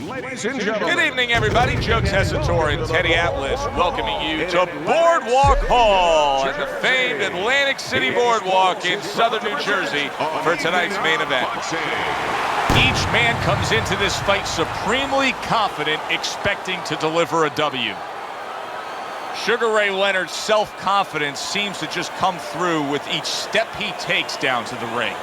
Ladies and gentlemen. Good evening, everybody. Joe Tessitore and Teddy Atlas welcoming you to Boardwalk Hall at the famed Atlantic City Boardwalk in southern New Jersey for tonight's main event. Each man comes into this fight supremely confident, expecting to deliver a W. Sugar Ray Leonard's self-confidence seems to just come through with each step he takes down to the ring.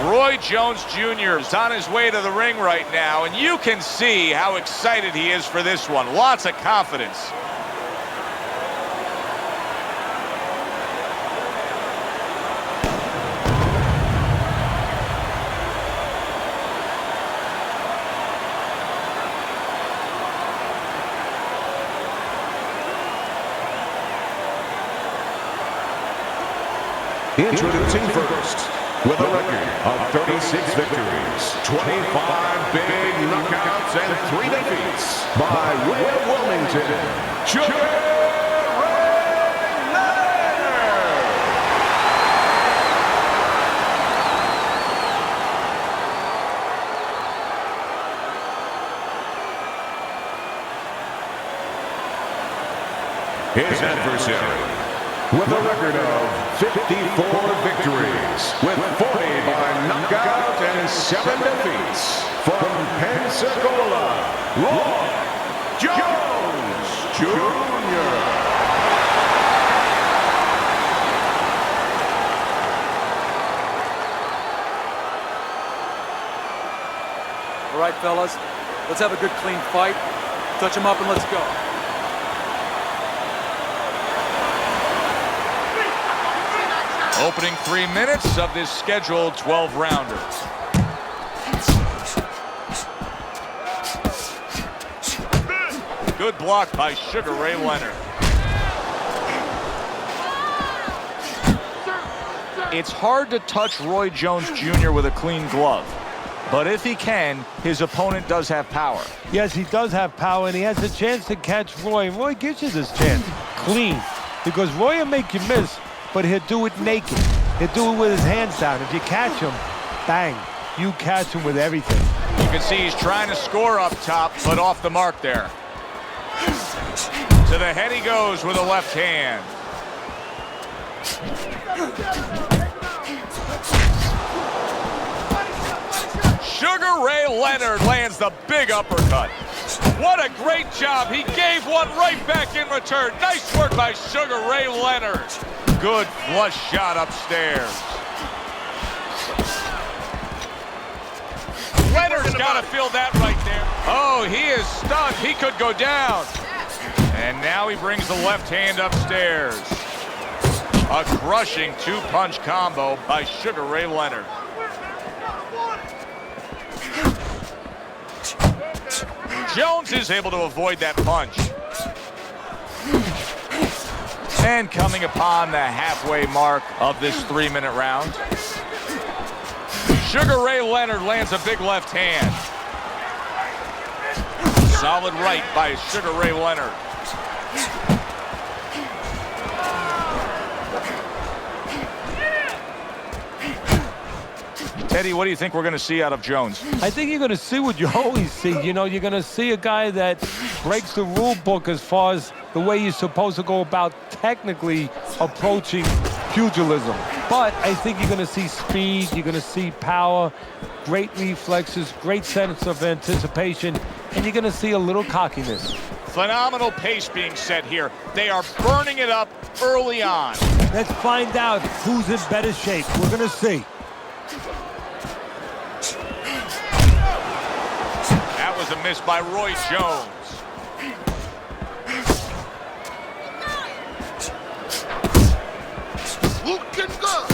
Roy Jones Jr. is on his way to the ring right now, and you can see how excited he is for this one. Lots of confidence. Introducing first, with a record of 36 victories, 25 big knockouts, and 3 defeats, by way of Wilmington, Sugar Ray Leonard. His adversary, with a record of 54 victories, with 40 by knockout and 7 defeats, from Pensacola, Roy Jones Jr. All right, fellas, let's have a good, clean fight. Touch him up and let's go. Opening 3 minutes of this scheduled 12-rounder. Good block by Sugar Ray Leonard. It's hard to touch Roy Jones Jr. with a clean glove. But if he can, his opponent does have power. Yes, he does have power, and he has a chance to catch Roy. And Roy gives you this chance, clean. Because Roy will make you miss, but he'll do it naked. He'll do it with his hands down. If you catch him, bang, you catch him with everything. You can see he's trying to score up top, but off the mark there. To the head he goes with a left hand. Sugar Ray Leonard lands the big uppercut. What a great job. He gave one right back in return. Nice work by Sugar Ray Leonard. Good flush shot upstairs. Leonard's got to feel that right there. Oh, he is stunned. He could go down. And now he brings the left hand upstairs. A crushing 2-punch combo by Sugar Ray Leonard. Jones is able to avoid that punch. And coming upon the halfway mark of this 3-minute round, Sugar Ray Leonard lands a big left hand. Solid right by Sugar Ray Leonard. Teddy, what do you think we're going to see out of Jones? I think you're going to see what you always see. You know, you're going to see a guy that breaks the rule book as far as the way you're supposed to go about technically approaching pugilism. But I think you're going to see speed, you're going to see power, great reflexes, great sense of anticipation, and you're going to see a little cockiness. Phenomenal pace being set here. They are burning it up early on. Let's find out who's in better shape. We're going to see. That was a miss by Roy Jones. Looking good.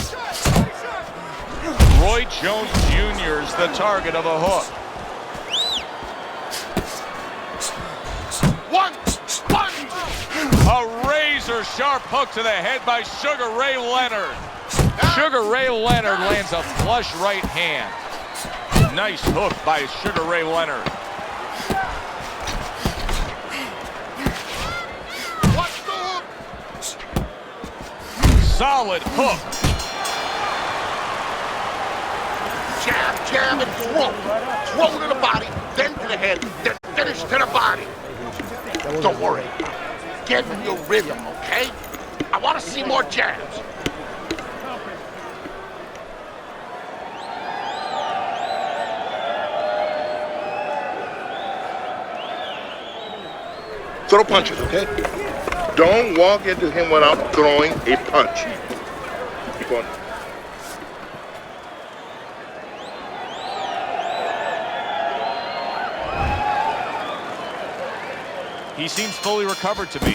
Roy Jones Jr. is the target of a hook. One. A razor-sharp hook to the head by Sugar Ray Leonard. Sugar Ray Leonard lands a flush right hand. Nice hook by Sugar Ray Leonard. Solid hook. Jab, jab, and throw. Throw to the body, then to the head, then finish to the body. Don't worry. Get in your rhythm, okay? I want to see more jabs. Throw punches, okay? Don't walk into him without throwing a punch. Keep on. He seems fully recovered to me.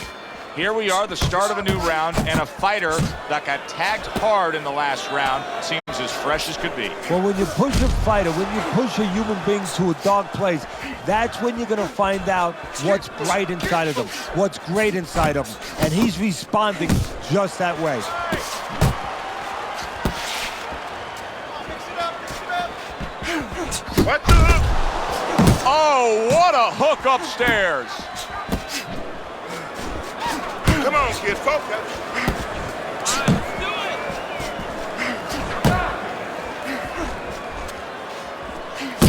Here we are, the start of a new round, and a fighter that got tagged hard in the last round seems as fresh as could be. Well, when you push a fighter, when you push a human being to a dark place, that's when you're going to find out what's bright inside of them, what's great inside of them. And he's responding just that way. What the hook? Oh, what a hook upstairs. Come on, kid, focus.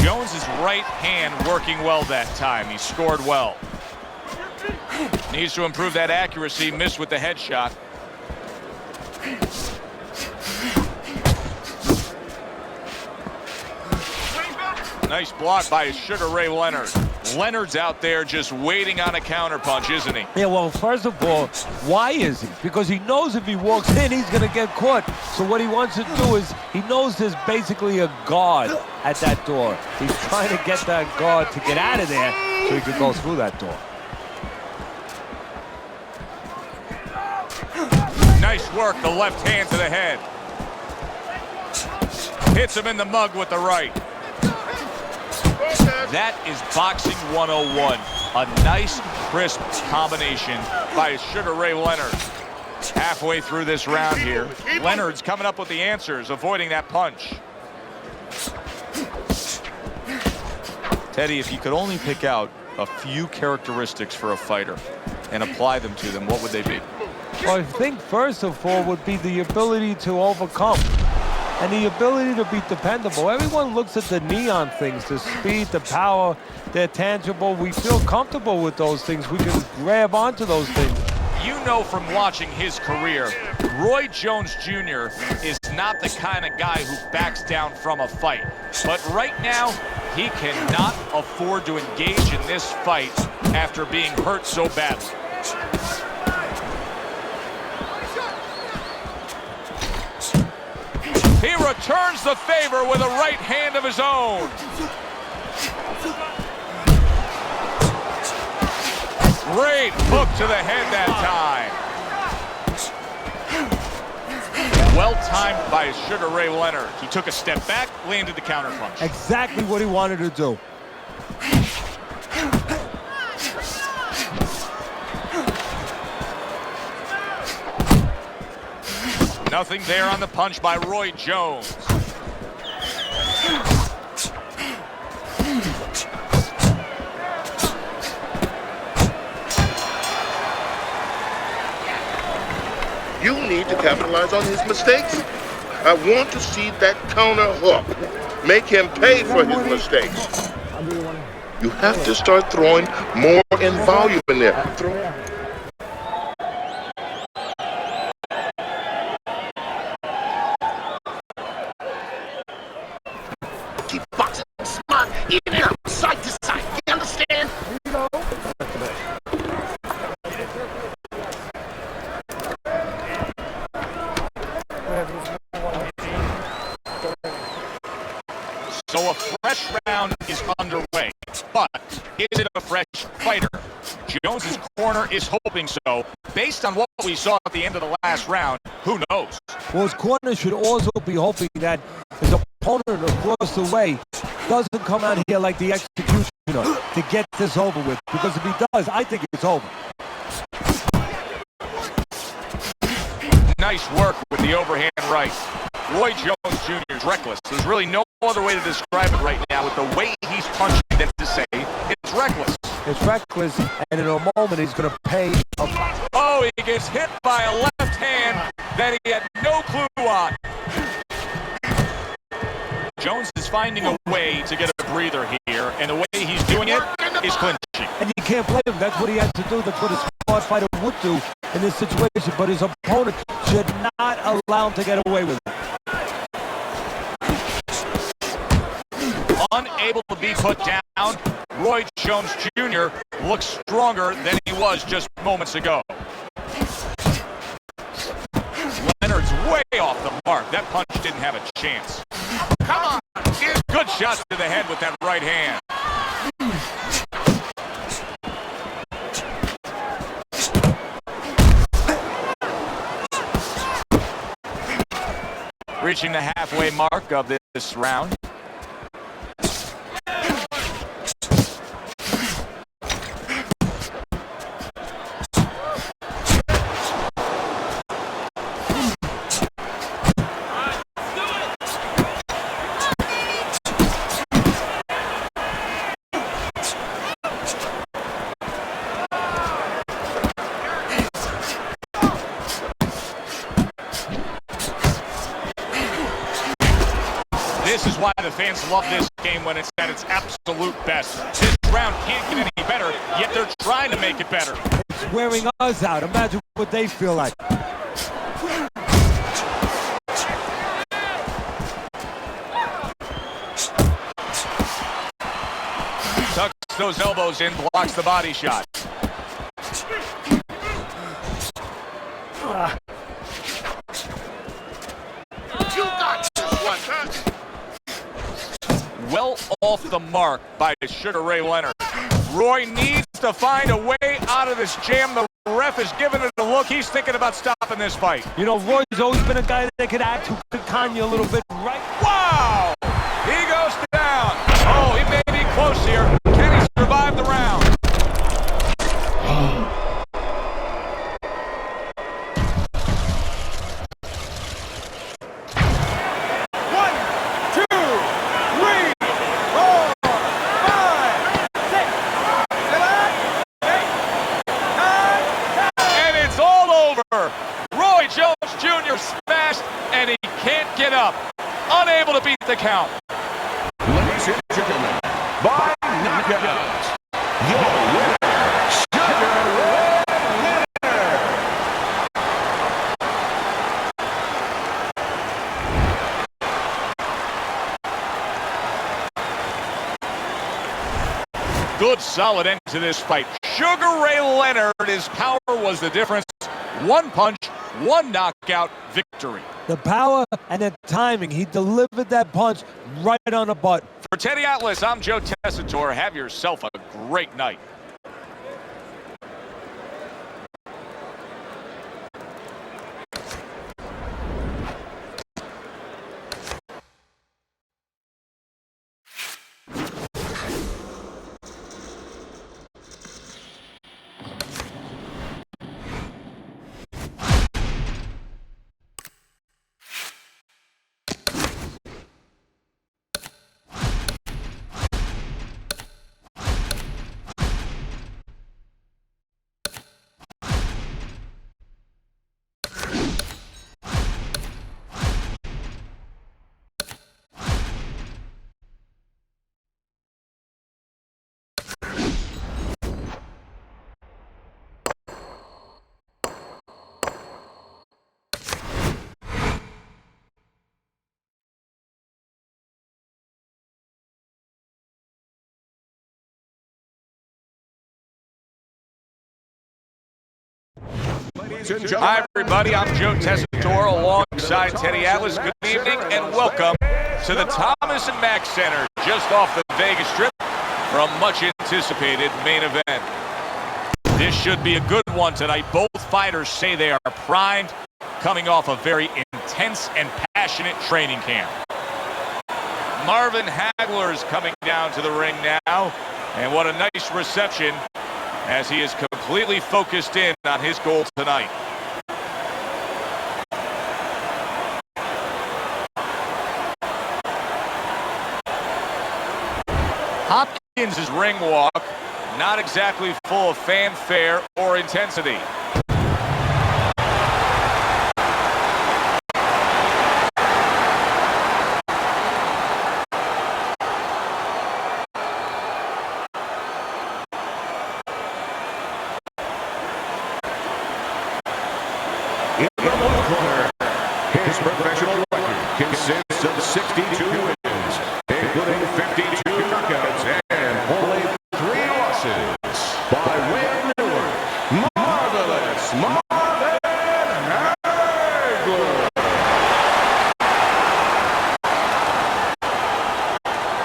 Jones's right hand working well that time. He scored well. Needs to improve that accuracy. Missed with the headshot. Nice block by Sugar Ray Leonard. Leonard's out there just waiting on a counterpunch, isn't he? Yeah, well, first of all, why is he? Because he knows if he walks in, he's going to get caught. So what he wants to do is, he knows there's basically a guard at that door. He's trying to get that guard to get out of there so he can go through that door. Nice work, the left hand to the head. Hits him in the mug with the right. That is boxing 101. A nice, crisp combination by Sugar Ray Leonard. Halfway through this round here, Leonard's coming up with the answers, avoiding that punch. Teddy, if you could only pick out a few characteristics for a fighter and apply them to them, what would they be? Well, I think first of all would be the ability to overcome. And the ability to be dependable. Everyone looks at the neon things, the speed, the power, they're tangible. We feel comfortable with those things. We can grab onto those things. You know from watching his career, Roy Jones Jr. is not the kind of guy who backs down from a fight. But right now, he cannot afford to engage in this fight after being hurt so badly. He returns the favor with a right hand of his own. Great hook to the head that time. Well timed by Sugar Ray Leonard. He took a step back, landed the counterpunch. Exactly what he wanted to do. Nothing there on the punch by Roy Jones. You need to capitalize on his mistakes. I want to see that counter hook. Make him pay for his mistakes. You have to start throwing more in volume in there. Keep boxing smart, in and out, side to side. You understand? So a fresh round is underway, but is it a fresh fighter? Jones's corner is hoping so. Based on what we saw at the end of the last round, who knows? Well, his corner should also be hoping that his opponent across the way doesn't come out here like the executioner to get this over with. Because if he does, I think it's over. nice work with the overhand right. Roy Jones Jr. is reckless. There's really no other way to describe it right now with the way he's punching than to say it's reckless. It's reckless, and in a moment he's going to pay. Oh, he gets hit by a left hand that he had no clue on. Jones is finding a way to get a breather here, and the way he's doing it is clinching. And you can't blame him. That's what he has to do. That's what a smart fighter would do in this situation. But his opponent should not allow him to get away with it. Unable to be put down, Roy Jones Jr. looks stronger than he was just moments ago. Leonard's way off the mark. That punch didn't have a chance. Come on! Good shot to the head with that right hand. Reaching the halfway mark of this round. This is why the fans love this game when it's at its absolute best. This round can't get any better, yet they're trying to make it better. It's wearing us out. Imagine what they feel like. Tucks those elbows in, blocks the body shot. You got this one, huh? Well off the mark by Sugar Ray Leonard. Roy needs to find a way out of this jam. The ref is giving it a look. He's thinking about stopping this fight. You know, Roy's always been a guy that could act, who could con you a little bit, right? Wow! He goes down. Oh, he may be close here. Can he survive the round? Roy Jones Jr. smashed, and he can't get up. Unable to beat the count. Ladies and gentlemen, by knockout, your winner, Sugar Ray Leonard. Good, solid end to this fight. Sugar Ray Leonard, his power was the difference. One punch, one knockout victory. The power and the timing. He delivered that punch right on the butt. For Teddy Atlas, I'm Joe Tessitore. Have yourself a great night. Hi, everybody. I'm Joe Tessitore alongside Teddy Atlas. Good evening and welcome to the Thomas & Mack Center just off the Vegas Strip for a much-anticipated main event. This should be a good one tonight. Both fighters say they are primed, coming off a very intense and passionate training camp. Marvin Hagler is coming down to the ring now, and what a nice reception as he is completely focused in on his goal tonight. Hopkins' ring walk, not exactly full of fanfare or intensity. In the blue corner, his professional record consists of 62 wins, including 52 knockouts and only 3 losses. By way of Newark, Marvelous Marvin Hagler.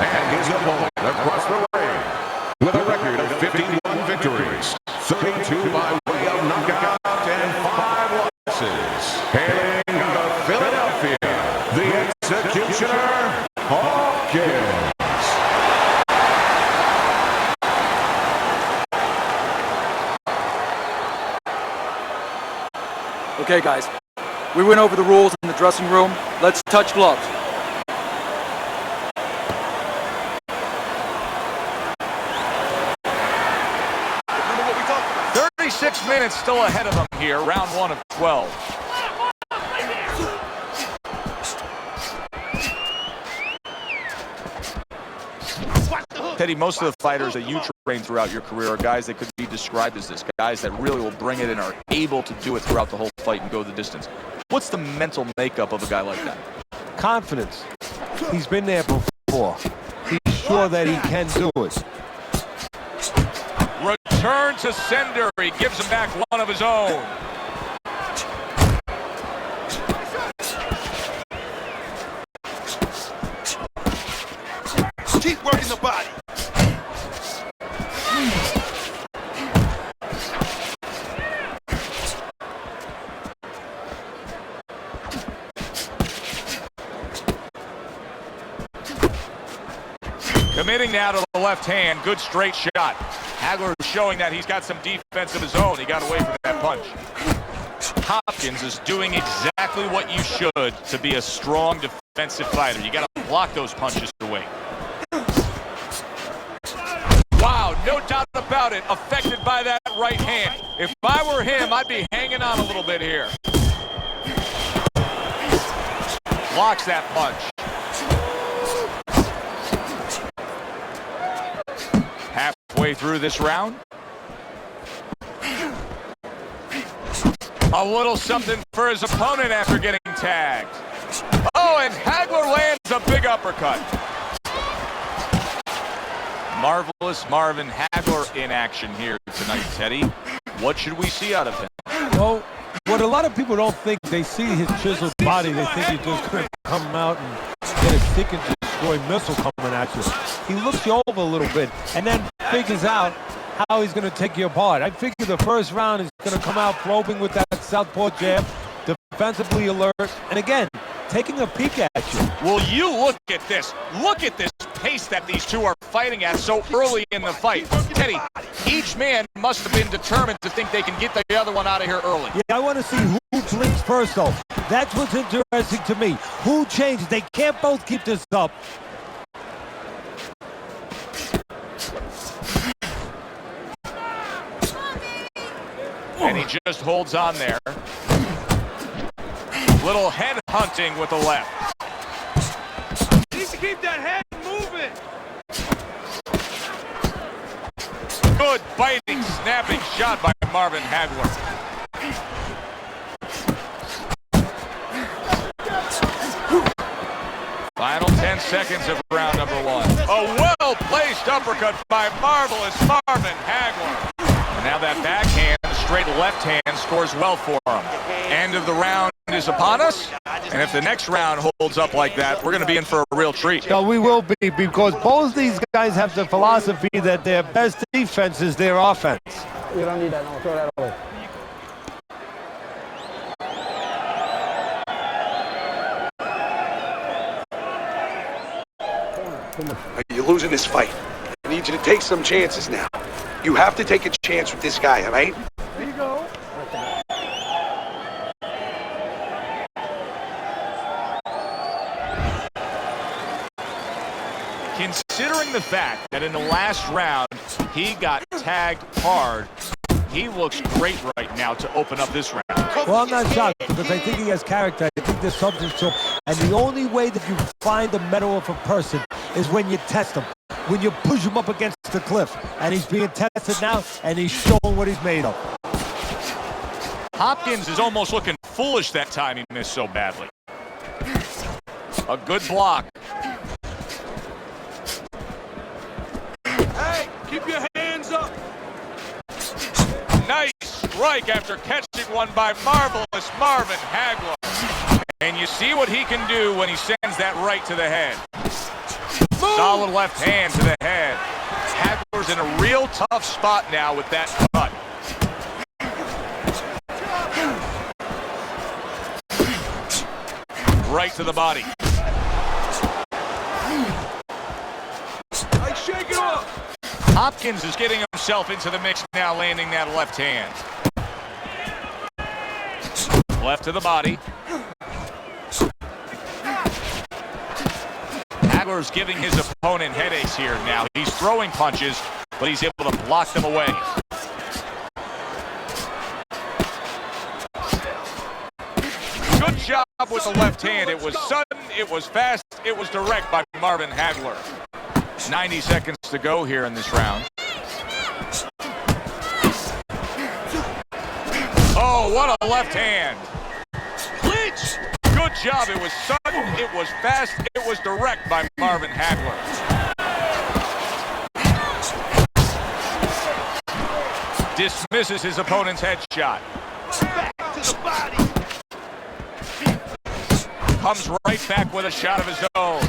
And his opponent across the ring, with a record of 51 victories, 32 by way of knockout and 5 losses. Hailing out of Philadelphia, the Executioner, Hawkins. Okay, guys. We went over the rules in the dressing room. Let's touch gloves. 36 minutes still ahead of them here, round 1 of 12. Teddy, most of the fighters that you train throughout your career are guys that could be described as this, guys that really will bring it and are able to do it throughout the whole fight and go the distance. What's the mental makeup of a guy like that? Confidence. He's been there before. He's sure that he can do it. Return to sender. He gives him back one of his own. Keep working the body. Committing now to the left hand. Good straight shot. Hagler is showing that he's got some defense of his own. He got away from that punch. Hopkins is doing exactly what you should to be a strong defensive fighter. You got to block those punches away. Wow, no doubt about it. Affected by that right hand. If I were him, I'd be hanging on a little bit here. Blocks that punch. Halfway through this round. A little something for his opponent after getting tagged. Oh, and Hagler lands a big uppercut. Marvelous Marvin Hagler in action here tonight, Teddy. What should we see out of him? Well, what a lot of people don't think, they see his chiseled body, they think he's just going to come out and get a stick and destroy missile coming at you. He looks you over a little bit and then figures out how he's going to take you apart. I figure the first round is going to come out probing with that southpaw jab, defensively alert, and again, taking a peek at you. Will you look at this? Look at this pace that these two are fighting at so early in the fight. Teddy, each man must have been determined to think they can get the other one out of here early. Yeah, I want to see who blinks first, though. That's what's interesting to me. Who changes? They can't both keep this up. And he just holds on there. Little head hunting with the left. Needs to keep that head moving. Good biting, snapping shot by Marvin Hagler. Final 10 seconds of round number 1. A well-placed uppercut by Marvelous Marvin Hagler. And now that backhand, straight left hand, scores well for him. End of the round is upon us, and if the next round holds up like that, we're going to be in for a real treat. No, we will be, because both these guys have the philosophy that their best defense is their offense. You don't need that, no, throw that away. You're losing this fight. I need you to take some chances now. You have to take a chance with this guy, all right? There you go. Considering the fact that in the last round, he got tagged hard, he looks great right now to open up this round. Well, I'm not shocked because I think he has character. I think there's something to him. And the only way that you find the mettle of a person is when you test him, when you push him up against the cliff. And he's being tested now, and he's showing what he's made of. Hopkins is almost looking foolish that time he missed so badly. A good block. Hey, keep your hands up. Nice strike after catching one by marvelous Marvin Hagler. And you see what he can do when he sends that right to the head. Solid left hand to the head. Hagler's in a real tough spot now with that cut. Right to the body. Hey, shake it off. Hopkins is getting himself into the mix now, landing that left hand. Left to the body. Hagler's giving his opponent headaches here now. He's throwing punches, but he's able to block them away. Good job with the left hand. It was sudden, it was fast, it was direct by Marvin Hagler. 90 seconds to go here in this round. Oh, what a left hand. Clinch! Good job. It was sudden, it was fast, it was direct by Marvin Hagler. Dismisses his opponent's headshot. Back to the body. Comes right back with a shot of his own.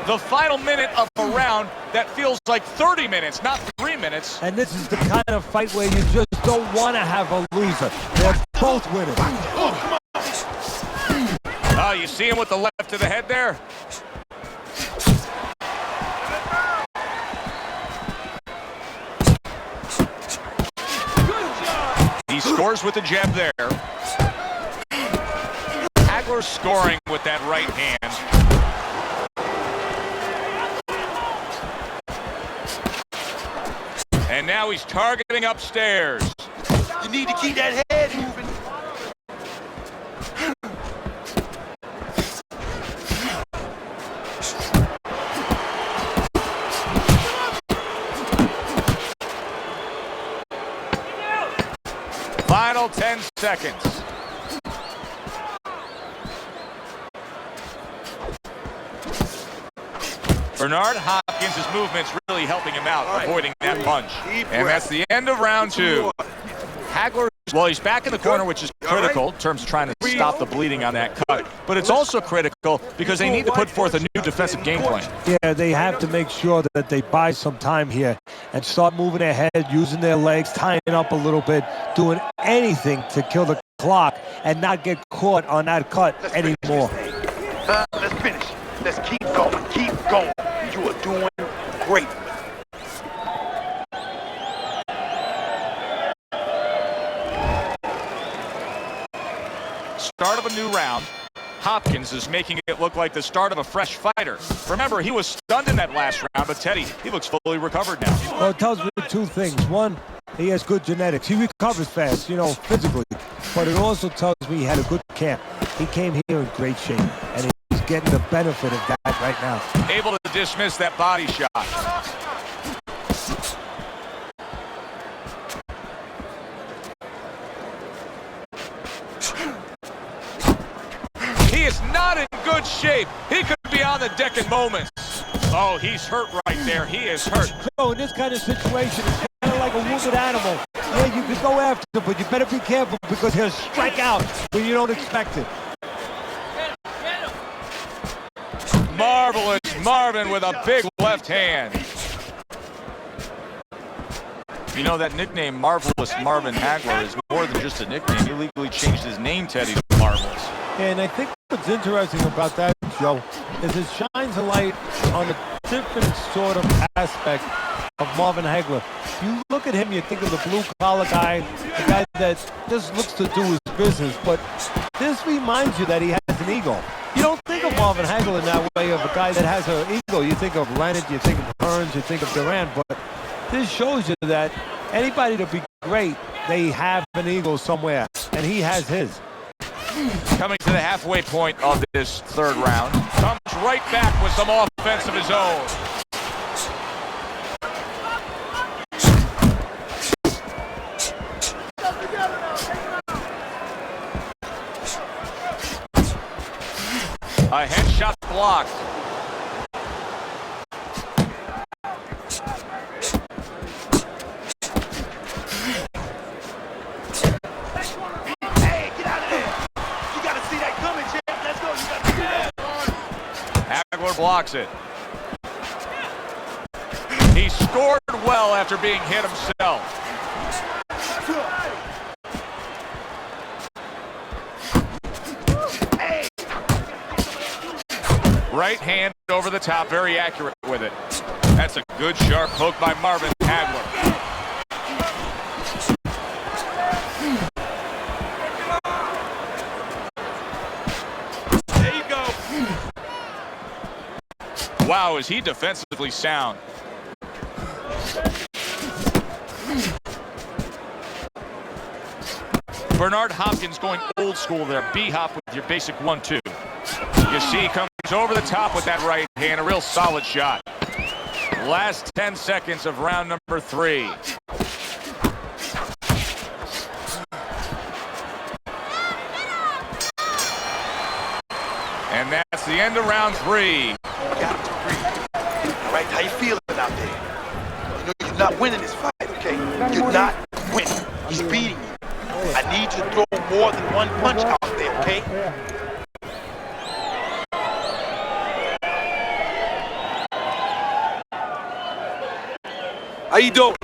The final minute of a round that feels like 30 minutes, not 3 minutes. And this is the kind of fight where you just don't want to have a loser. They're both winners. Oh, you see him with the left to the head there? He scores with the jab there. Hagler scoring with that right hand. And now he's targeting upstairs. You need to keep that head moving. Final 10 seconds. Bernard Hopkins' movement's really helping him out, avoiding that punch. And that's the end of round 2. Hagler, well, he's back in the corner, which is critical in terms of trying to stop the bleeding on that cut. But it's also critical because they need to put forth a new defensive game plan. Yeah, they have to make sure that they buy some time here and start moving their head, using their legs, tying up a little bit, doing anything to kill the clock and not get caught on that cut anymore. Let's finish. Let's keep going. Keep going. You are doing great. Start of a new round. Hopkins is making it look like the start of a fresh fighter. Remember, he was stunned in that last round, but Teddy, he looks fully recovered now. Well, it tells me two things. One, he has good genetics. He recovers fast, physically. But it also tells me he had a good camp. He came here in great shape, and he's getting the benefit of that right now. Able to dismiss that body shot. He is not in good shape. He could be on the deck in moments. Oh, he's hurt right there. He is hurt. So in this kind of situation, it's kind of like a wounded animal. Yeah, you can go after him, but you better be careful because he'll strike out when you don't expect it. Marvelous Marvin with a big left hand. You know, that nickname, Marvelous Marvin Hagler, is more than just a nickname. He legally changed his name, Teddy, to Marvelous. And I think what's interesting about that, Joe, is it shines a light on a different sort of aspect of Marvin Hagler. You look at him, you think of the blue-collar guy, the guy that just looks to do his business, but this reminds you that he has an ego. You don't think think of Marvin Hagler in that way of a guy that has an ego. You think of Leonard, you think of Burns, you think of Durant, but this shows you that anybody to be great, they have an ego somewhere, and he has his. Coming to the halfway point of this third round, comes right back with some offense of his own. A headshot blocked. Hey, get out of there. You got to see that coming, champ. Let's go. You got to see that. Hagler blocks it. He scored well after being hit himself. Right hand over the top, very accurate with it. That's a good sharp hook by Marvin Hagler. There you go. Wow, is he defensively sound. Bernard Hopkins going old school there. B-hop with your basic 1-2. You see he comes over the top with that right hand, a real solid shot. Last 10 seconds of round number 3. And that's the end of round 3. You got to breathe. All right, how you feeling out there? You know you're not winning this fight, okay? You're not winning. He's beating you. I need you to throw more than one punch out there, okay? How you doing?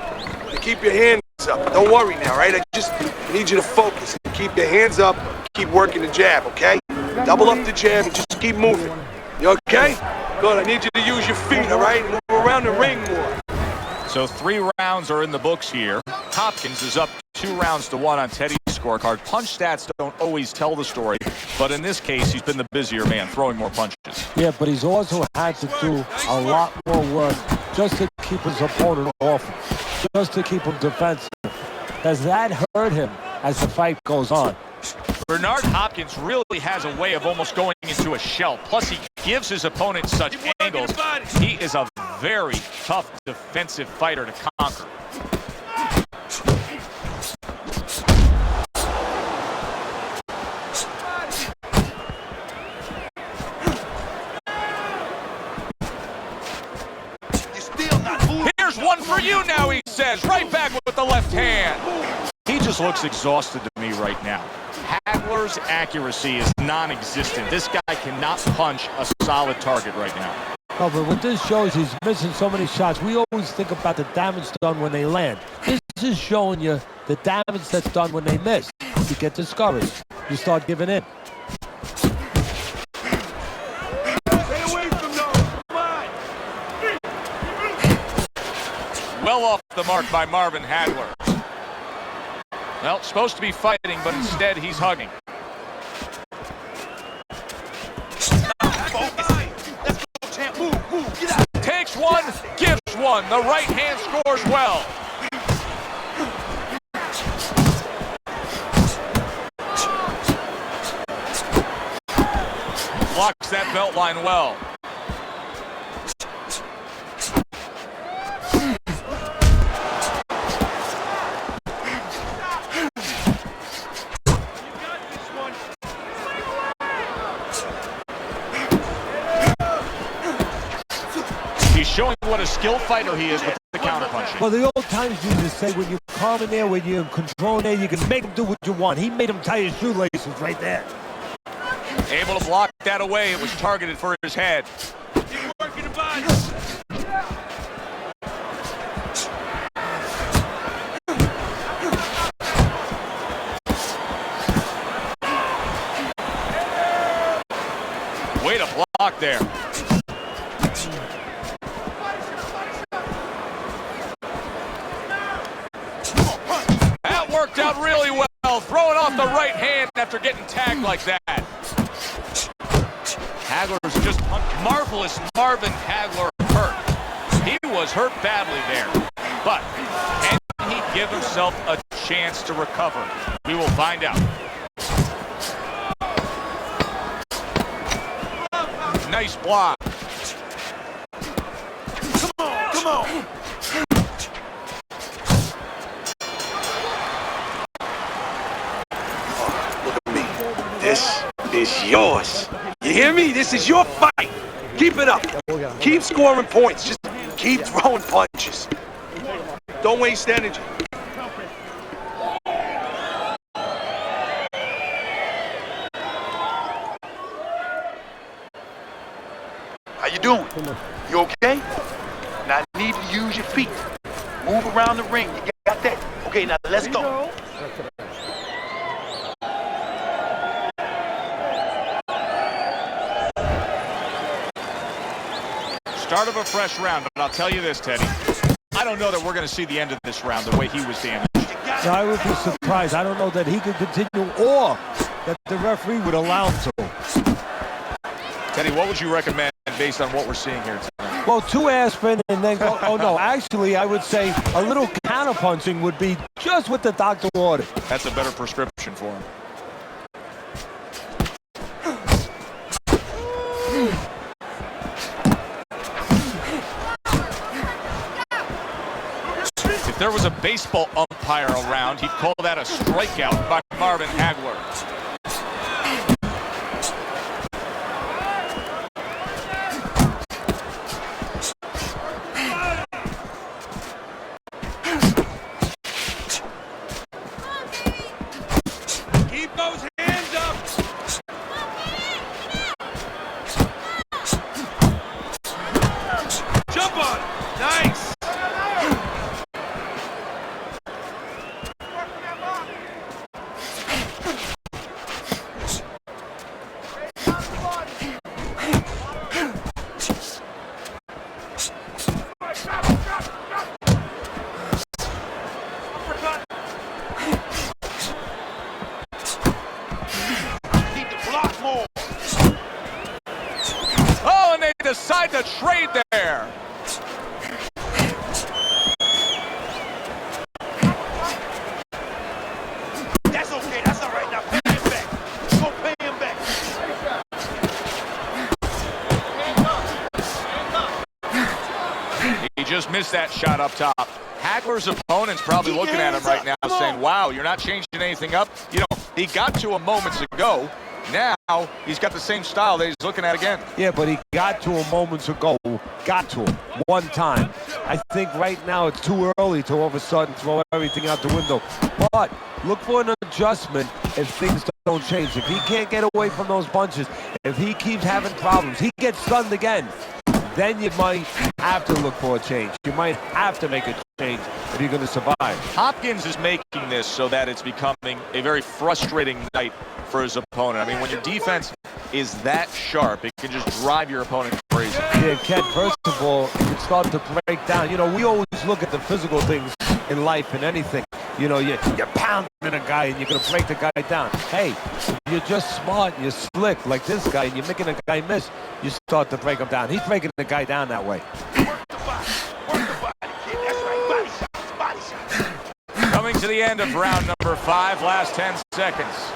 You keep your hands up. Don't worry now, right? I need you to focus. Keep your hands up. Keep working the jab, okay? Double up the jab and just keep moving. You okay? Good. I need you to use your feet, all right? Move around the ring more. So 3 rounds are in the books here. Hopkins is up 2-1 on Teddy's scorecard. Punch stats don't always tell the story, but in this case, he's been the busier man, throwing more punches. Yeah, but he's also had to do a lot more work just to keep his opponent off him, just to keep him defensive. Does that hurt him as the fight goes on? Bernard Hopkins really has a way of almost going into a shell. Plus, he gives his opponent such angles. He is a very tough defensive fighter to conquer. Here's one for you now, he says. Right back with the left hand. He just looks exhausted to me right now. Hagler's accuracy is non-existent. This guy cannot punch a solid target right now. No, but what this shows, he's missing so many shots. We always think about the damage done when they land. This is showing you the damage that's done when they miss. You get discouraged. You start giving in. Stay away from those. Come on. Well off the mark by Marvin Hagler. Well, supposed to be fighting, but instead he's hugging. Takes one, gives one. The right hand scores well. Blocks that belt line well. Showing what a skilled fighter he is with the counterpunching. Well, the old times used to say when you're calm in there, when you're in control in there, you can make him do what you want. He made him tie his shoelaces right there. Able to block that away. It was targeted for his head. Keep working the body. Way to block there. That worked out really well, throwing off the right hand after getting tagged like that. Hagler's just marvelous. Marvin Hagler hurt. He was hurt badly there. But can he give himself a chance to recover? We will find out. Nice block. Come on. Look at me. This is yours. You hear me? This is your fight. Keep it up. Keep scoring points. Just keep throwing punches. Don't waste energy. How you doing? You okay? Now I need to use your feet. Move around the ring. You got that? Okay, now let's go. Start of a fresh round, but I'll tell you this, Teddy. I don't know that we're going to see the end of this round the way he was damaged. So I would be surprised. I don't know that he could continue or that the referee would allow him to. Teddy, what would you recommend based on what we're seeing here tonight? Well, 2 aspirin and then go, oh no, actually I would say a little counterpunching would be just what the doctor ordered. That's a better prescription for him. If there was a baseball umpire around, he'd call that a strikeout by Marvin Hagler. Keep those hands up. Jump on it. Nice. Oh, and they decide to trade there. That's okay. That's all right. Now pay him back. Go pay him back. He just missed that shot up top. Hagler's opponent's probably looking at him right now saying, wow, you're not changing anything up. You know, he got to him moments ago. Now he's got the same style that he's looking at again. Yeah, but he got to him moments ago. Got to him one time. I think right now it's too early to all of a sudden throw everything out the window. But look for an adjustment if things don't change. If he can't get away from those punches, if he keeps having problems, he gets stunned again, then you might have to look for a change. You might have to make a change if you're going to survive. Hopkins is making this so that it's becoming a very frustrating night for his opponent. I mean, when your defense is that sharp, it can just drive your opponent crazy. Yeah, Ken, first of all, you start to break down. You know, we always look at the physical things in life and anything. You know, you're pounding a guy and you're going to break the guy down. Hey, you're just smart and you're slick like this guy and you're making a guy miss, you start to break him down. He's breaking the guy down that way. Work the body. Work the body, kid. That's right. Body shots. Body shots. Coming to the end of round number 5, last 10 seconds.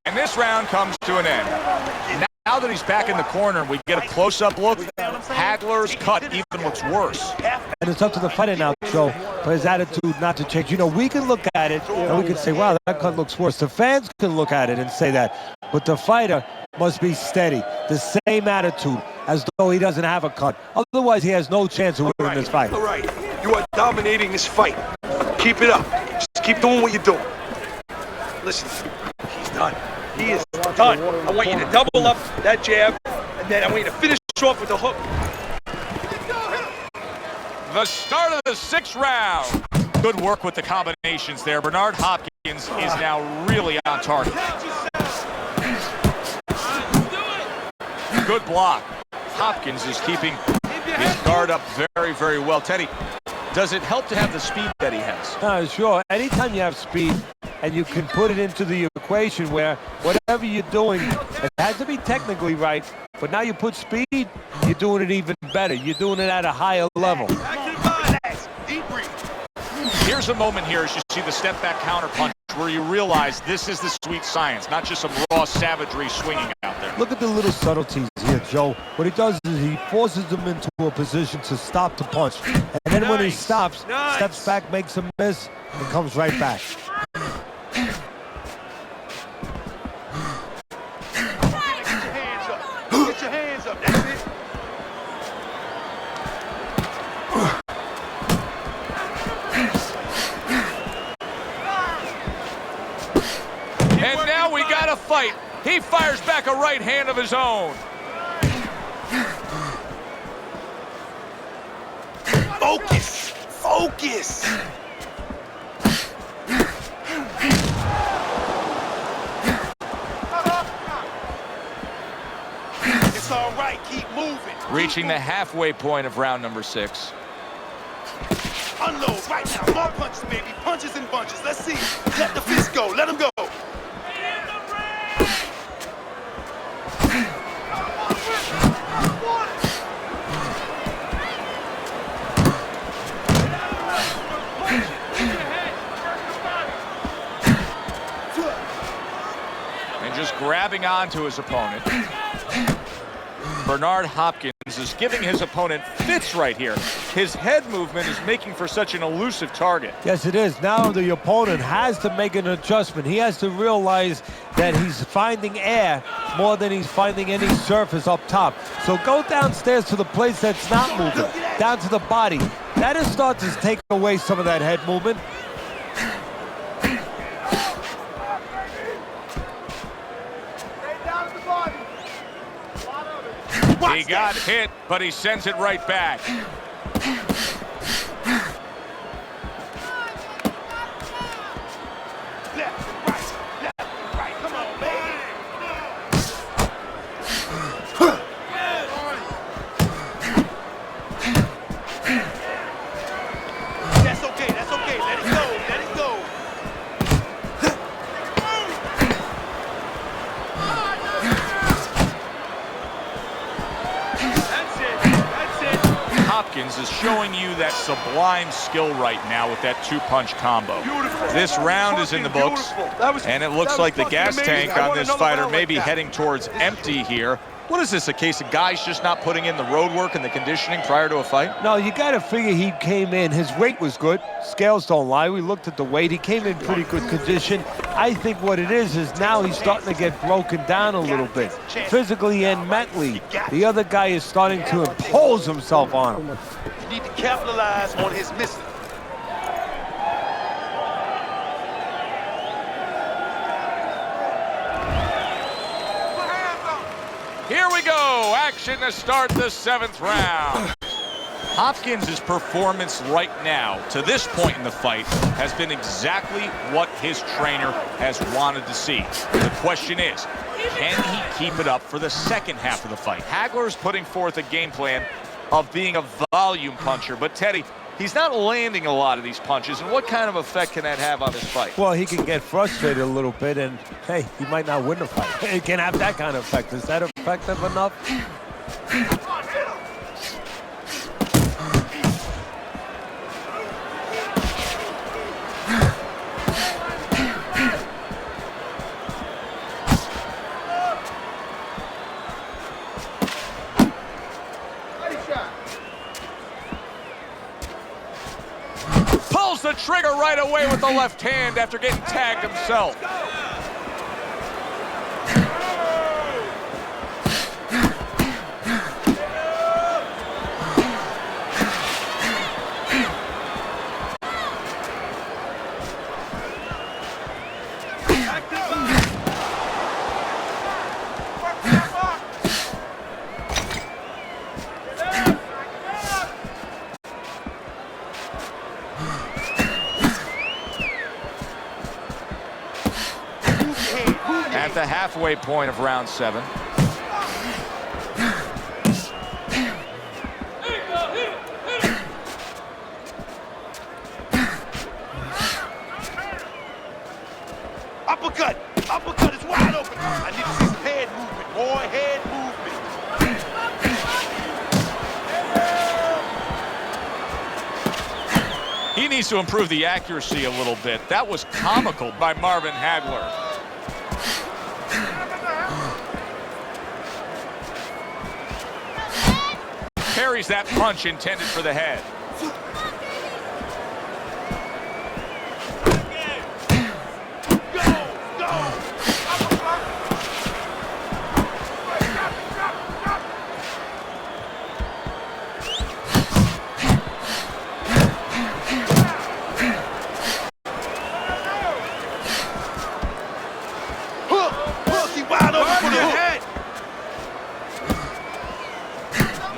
And this round comes to an end. Now that he's back in the corner, we get a close-up look. Hagler's cut even looks worse. And it's up to the fighter now, Joe, for his attitude not to change. You know, we can look at it and we can say, wow, that cut looks worse. The fans can look at it and say that. But the fighter must be steady, the same attitude as though he doesn't have a cut. Otherwise, he has no chance of winning this fight. All right. You are dominating this fight. Keep it up. Just keep doing what you're doing. Listen, he's done. He is done. I want you to double up that jab, and then I want you to finish off with the hook. The start of the 6th round. Good work with the combinations there. Bernard Hopkins is now really on target. Good block. Hopkins is keeping his guard up very, very well. Teddy, Does it help to have the speed that he has? Sure. Anytime you have speed and you can put it into the equation where whatever you're doing, it has to be technically right, but now you put speed, you're doing it even better. You're doing it at a higher level. Here's a moment here as you see the step back counter punch where you realize this is the sweet science, not just some raw savagery swinging out there. Look at the little subtleties here, Joe. What he does is he forces them into a position to stop the punch. And then when he stops, steps back, makes a miss, and comes right back. Get your hands up. Get your hands up. That's it. And now we got a fight. He fires back a right hand of his own. Focus! Focus! It's all right. Keep moving. Reaching the halfway point of round number 6. Unload right now. More punches, baby. Punches and bunches. Let's see. Let the fist go. Let him go. And just grabbing onto his opponent. Bernard Hopkins is giving his opponent fits right here. His head movement is making for such an elusive target. Yes, it is. Now the opponent has to make an adjustment. He has to realize that he's finding air more than he's finding any surface up top. So go downstairs to the place that's not moving, down to the body. That'll start to take away some of that head movement. He got hit, but he sends it right back. Come on, baby. That's okay. That's okay. Let it go. Let it go. Hopkins is showing you that sublime skill right now with that two-punch combo. Beautiful. This round is in the books, and it looks like the gas tank on this fighter may be heading towards empty here. What is this, a case of guys just not putting in the road work and the conditioning prior to a fight? No, you got to figure he came in. His weight was good. Scales don't lie. We looked at the weight. He came in pretty good condition. I think what it is now he's starting to get broken down a little bit, physically and mentally. The other guy is starting to impose himself on him. You need to capitalize on his missing. Here we go, action to start the 7th round. Hopkins' performance right now, to this point in the fight, has been exactly what his trainer has wanted to see. The question is, can he keep it up for the second half of the fight? Hagler's putting forth a game plan of being a volume puncher, but Teddy, he's not landing a lot of these punches, and what kind of effect can that have on his fight? Well, he can get frustrated a little bit, and hey, he might not win the fight. It can have that kind of effect. Is that effective enough? Pulls the trigger right away with the left hand after getting tagged himself. At the halfway point of round 7. needs to improve the accuracy a little bit. That was comical by Marvin Hagler. Parries that punch intended for the head.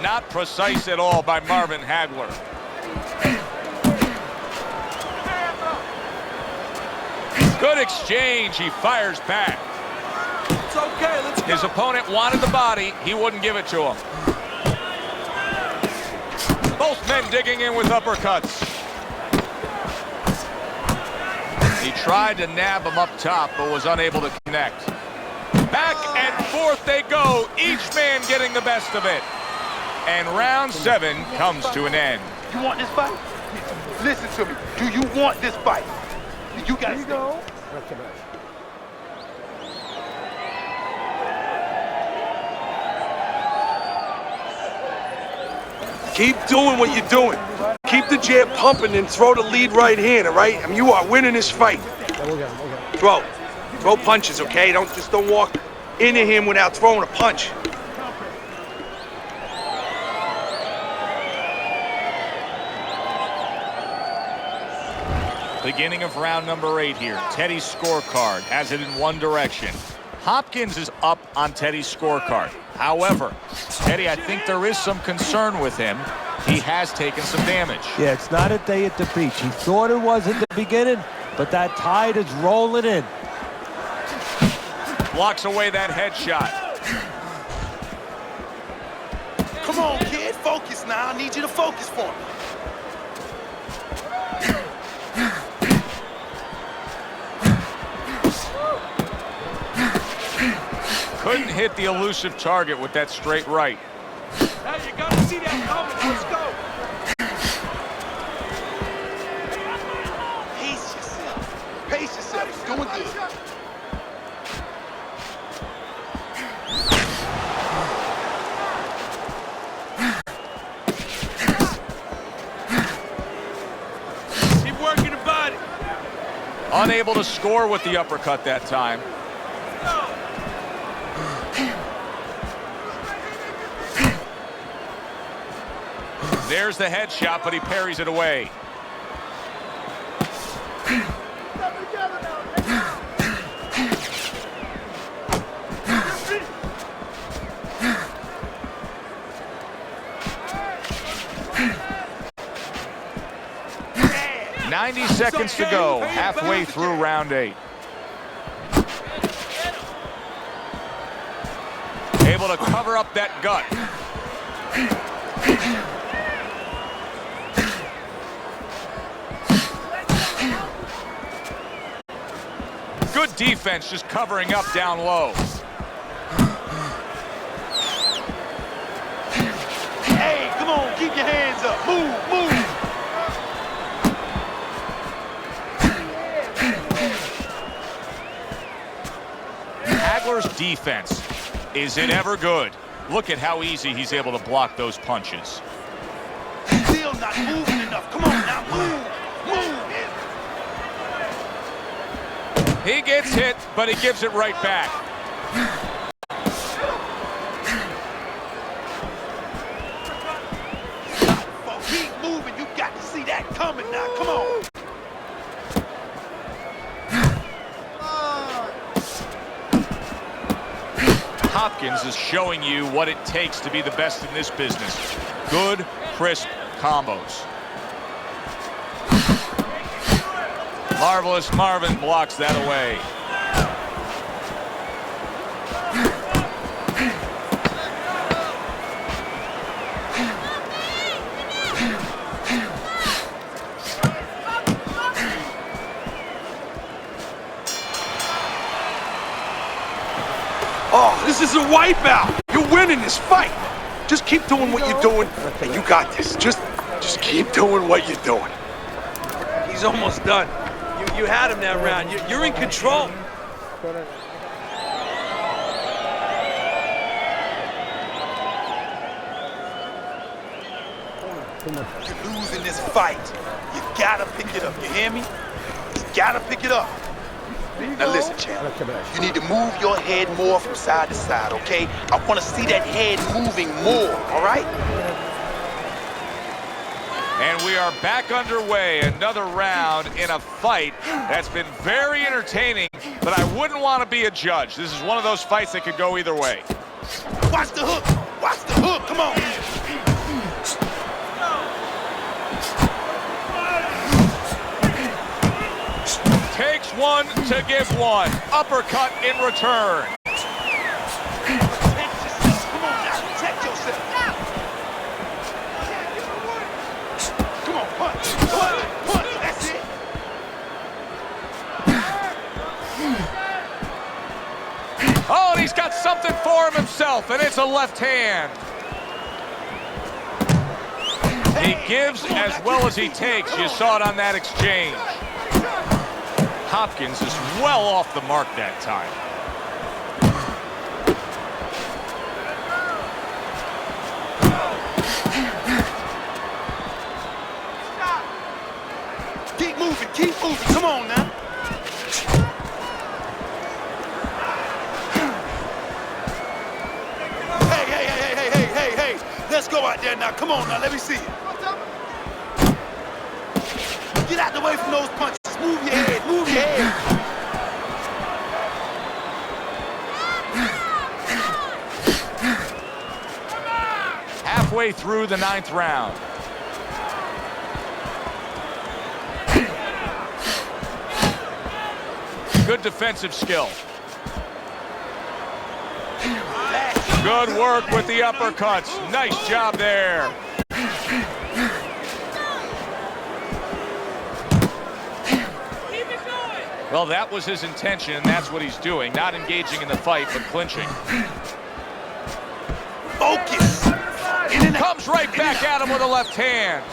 Not precise at all by Marvin Hagler. Good exchange. He fires back. It's okay. Let's go. His opponent wanted the body. He wouldn't give it to him. Both men digging in with uppercuts. He tried to nab him up top, but was unable to connect. Back and forth they go, each man getting the best of it. And round 7 comes to an end. You want this fight? Listen to me. Do you want this fight? You gotta stay. Keep doing what you're doing. Keep the jab pumping and throw the lead right hand, all right? I mean, you are winning this fight. Throw. Throw punches, okay? Don't walk into him without throwing a punch. Beginning of round number 8 here. Teddy's scorecard has it in one direction. Hopkins is up on Teddy's scorecard. However, Teddy, I think there is some concern with him. He has taken some damage. Yeah, it's not a day at the beach. He thought it was at the beginning, but that tide is rolling in. Blocks away that headshot. Come on, kid. Focus now. I need you to focus for me. Couldn't hit the elusive target with that straight right. Now you gotta see that coming. Let's go. Pace yourself. Pace yourself. You're doing good. Keep working the body. Unable to score with the uppercut that time. There's the headshot, but he parries it away. Yeah. 90 seconds to go, halfway through round 8. Able to cover up that gut. Good defense, just covering up down low. Hey, come on, keep your hands up. Move. Hagler's defense, is it ever good? Look at how easy he's able to block those punches. Still not moving enough. Come on now, move. He gets hit, but he gives it right back. Keep moving. You got to see that coming now. Come on. Hopkins is showing you what it takes to be the best in this business. Good, crisp combos. Marvelous Marvin blocks that away. Oh, this is a wipeout. You're winning this fight. Just keep doing what you're doing, and you got this. Just keep doing what you're doing. He's almost done. You had him that round. You're in control. You're losing this fight. You gotta pick it up. You hear me? You gotta pick it up. Now listen, champ. You need to move your head more from side to side, okay? I want to see that head moving more, all right? And we are back underway. Another round in a fight that's been very entertaining, but I wouldn't want to be a judge. This is one of those fights that could go either way. Watch the hook. Watch the hook. Come on. Takes one to give one. Uppercut in return. Protect yourself. Come on now. Protect yourself. Come on, punch. Punch. That's it. Oh, and he's got something for him himself, and it's a left hand. He gives as well as he takes. You saw it on that exchange. Hopkins is well off the mark that time. Keep moving. Keep moving. Come on now. Hey. Let's go out there now. Come on now. Let me see you. Get out the way from those punches. Move your head. Move your head. Halfway through the 9th round. Good defensive skill. Good work with the uppercuts. Nice job there. Well, that was his intention, and that's what he's doing. Not engaging in the fight, but clinching. Focus. Comes right back at him with a left hand.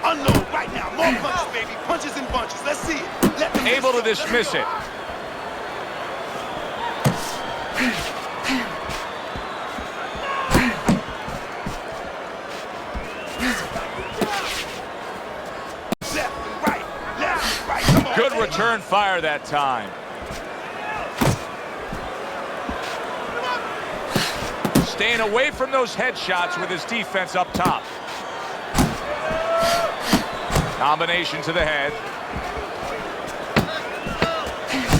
Unload right now. More punches, baby. Punches and bunches. Let's see it. Let them Able to dismiss it. Left and right. Left and right. Come on. Good return fire that time. Staying away from those headshots with his defense up top. Combination to the head.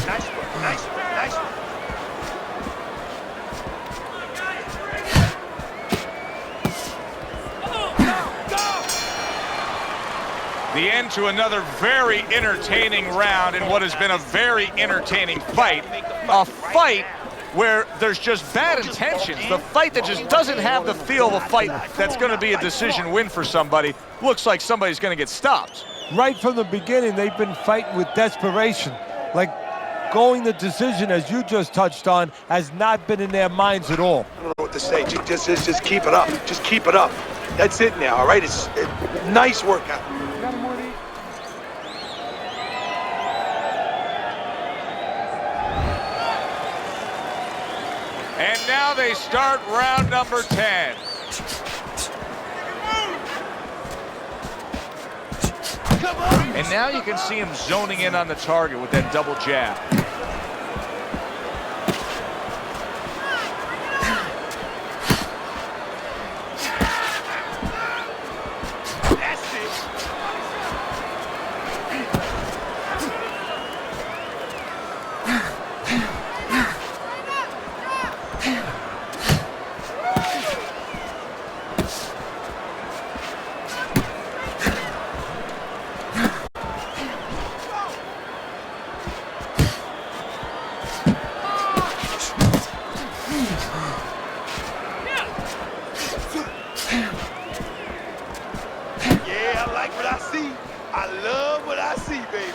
Nice one. Nice one. Nice one. The end to another very entertaining round in what has been a very entertaining fight. A fight where there's just bad intentions. The fight that just doesn't have the feel of a fight that's going to be a decision win for somebody. Looks like somebody's going to get stopped. Right from the beginning, they've been fighting with desperation. Like going the decision, as you just touched on, has not been in their minds at all. I don't know what to say. Just keep it up. Just keep it up. That's it now, all right? It's nice workout. And now they start round number 10. And now you can see him zoning in on the target with that double jab. That's it. baby.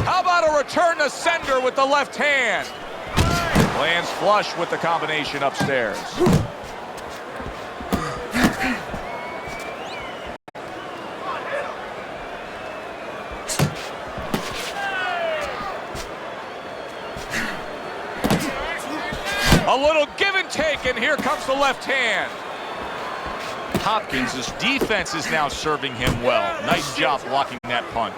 How about a return to sender with the left hand? Lands flush with the combination upstairs. A little give and take, and here comes the left hand. Hopkins' defense is now serving him well. Nice job blocking that punch.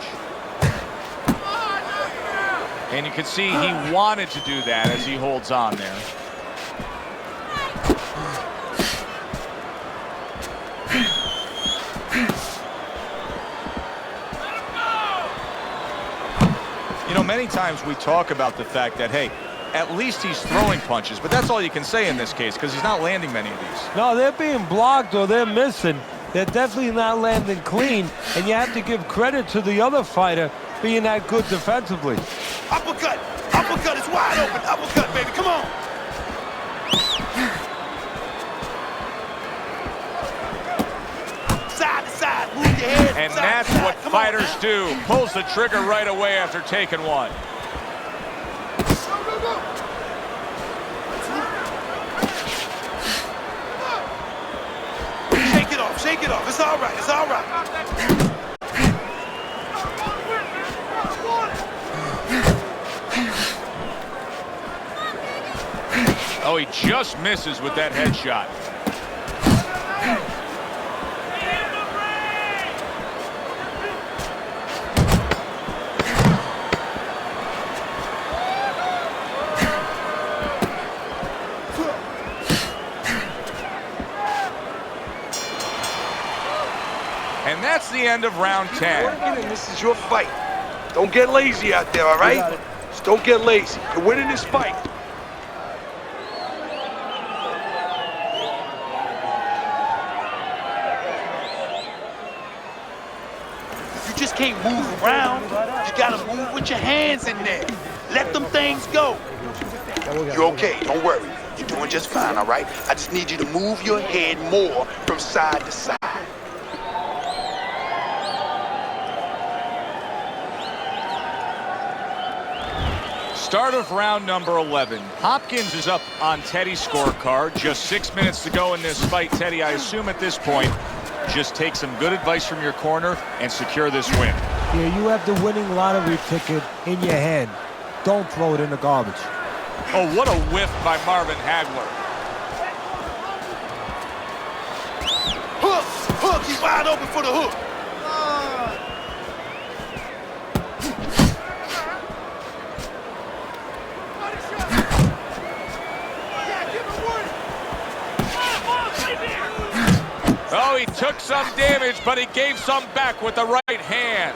And you can see he wanted to do that as he holds on there. You know, many times we talk about the fact that, hey, at least he's throwing punches, but that's all you can say in this case because he's not landing many of these. No, they're being blocked or they're missing. They're definitely not landing clean, and you have to give credit to the other fighter being that good defensively. Uppercut! Uppercut is wide open! Uppercut, baby, come on! Side to side, move your head. And side that's to side. what Come fighters on, do. Pulls the trigger right away after taking one. Shake it off, shake it off. It's all right, it's all right. Oh, he just misses with that headshot. And that's the end of round 10. Working, and this is your fight. Don't get lazy out there, all right? Just don't get lazy. You're winning this fight. You just can't move around. You gotta move with your hands in there. Let them things go. You're okay, don't worry. You're doing just fine, all right? I just need you to move your head more from side to side. Start of round number 11. Hopkins is up on Teddy's scorecard. Just 6 minutes to go in this fight. Teddy, I assume at this point, just take some good advice from your corner and secure this win. Yeah, you have the winning lottery ticket in your hand. Don't throw it in the garbage. Oh, what a whiff by Marvin Hagler. Hook! Hook! He's wide open for the hook. Oh, he took some damage, but he gave some back with the right hand.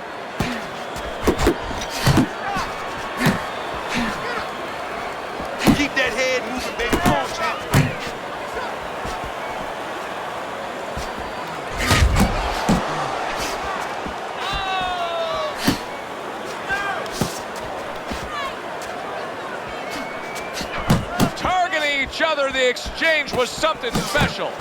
Keep that head moving, baby. Come on, champ. Targeting each other, the exchange was something special.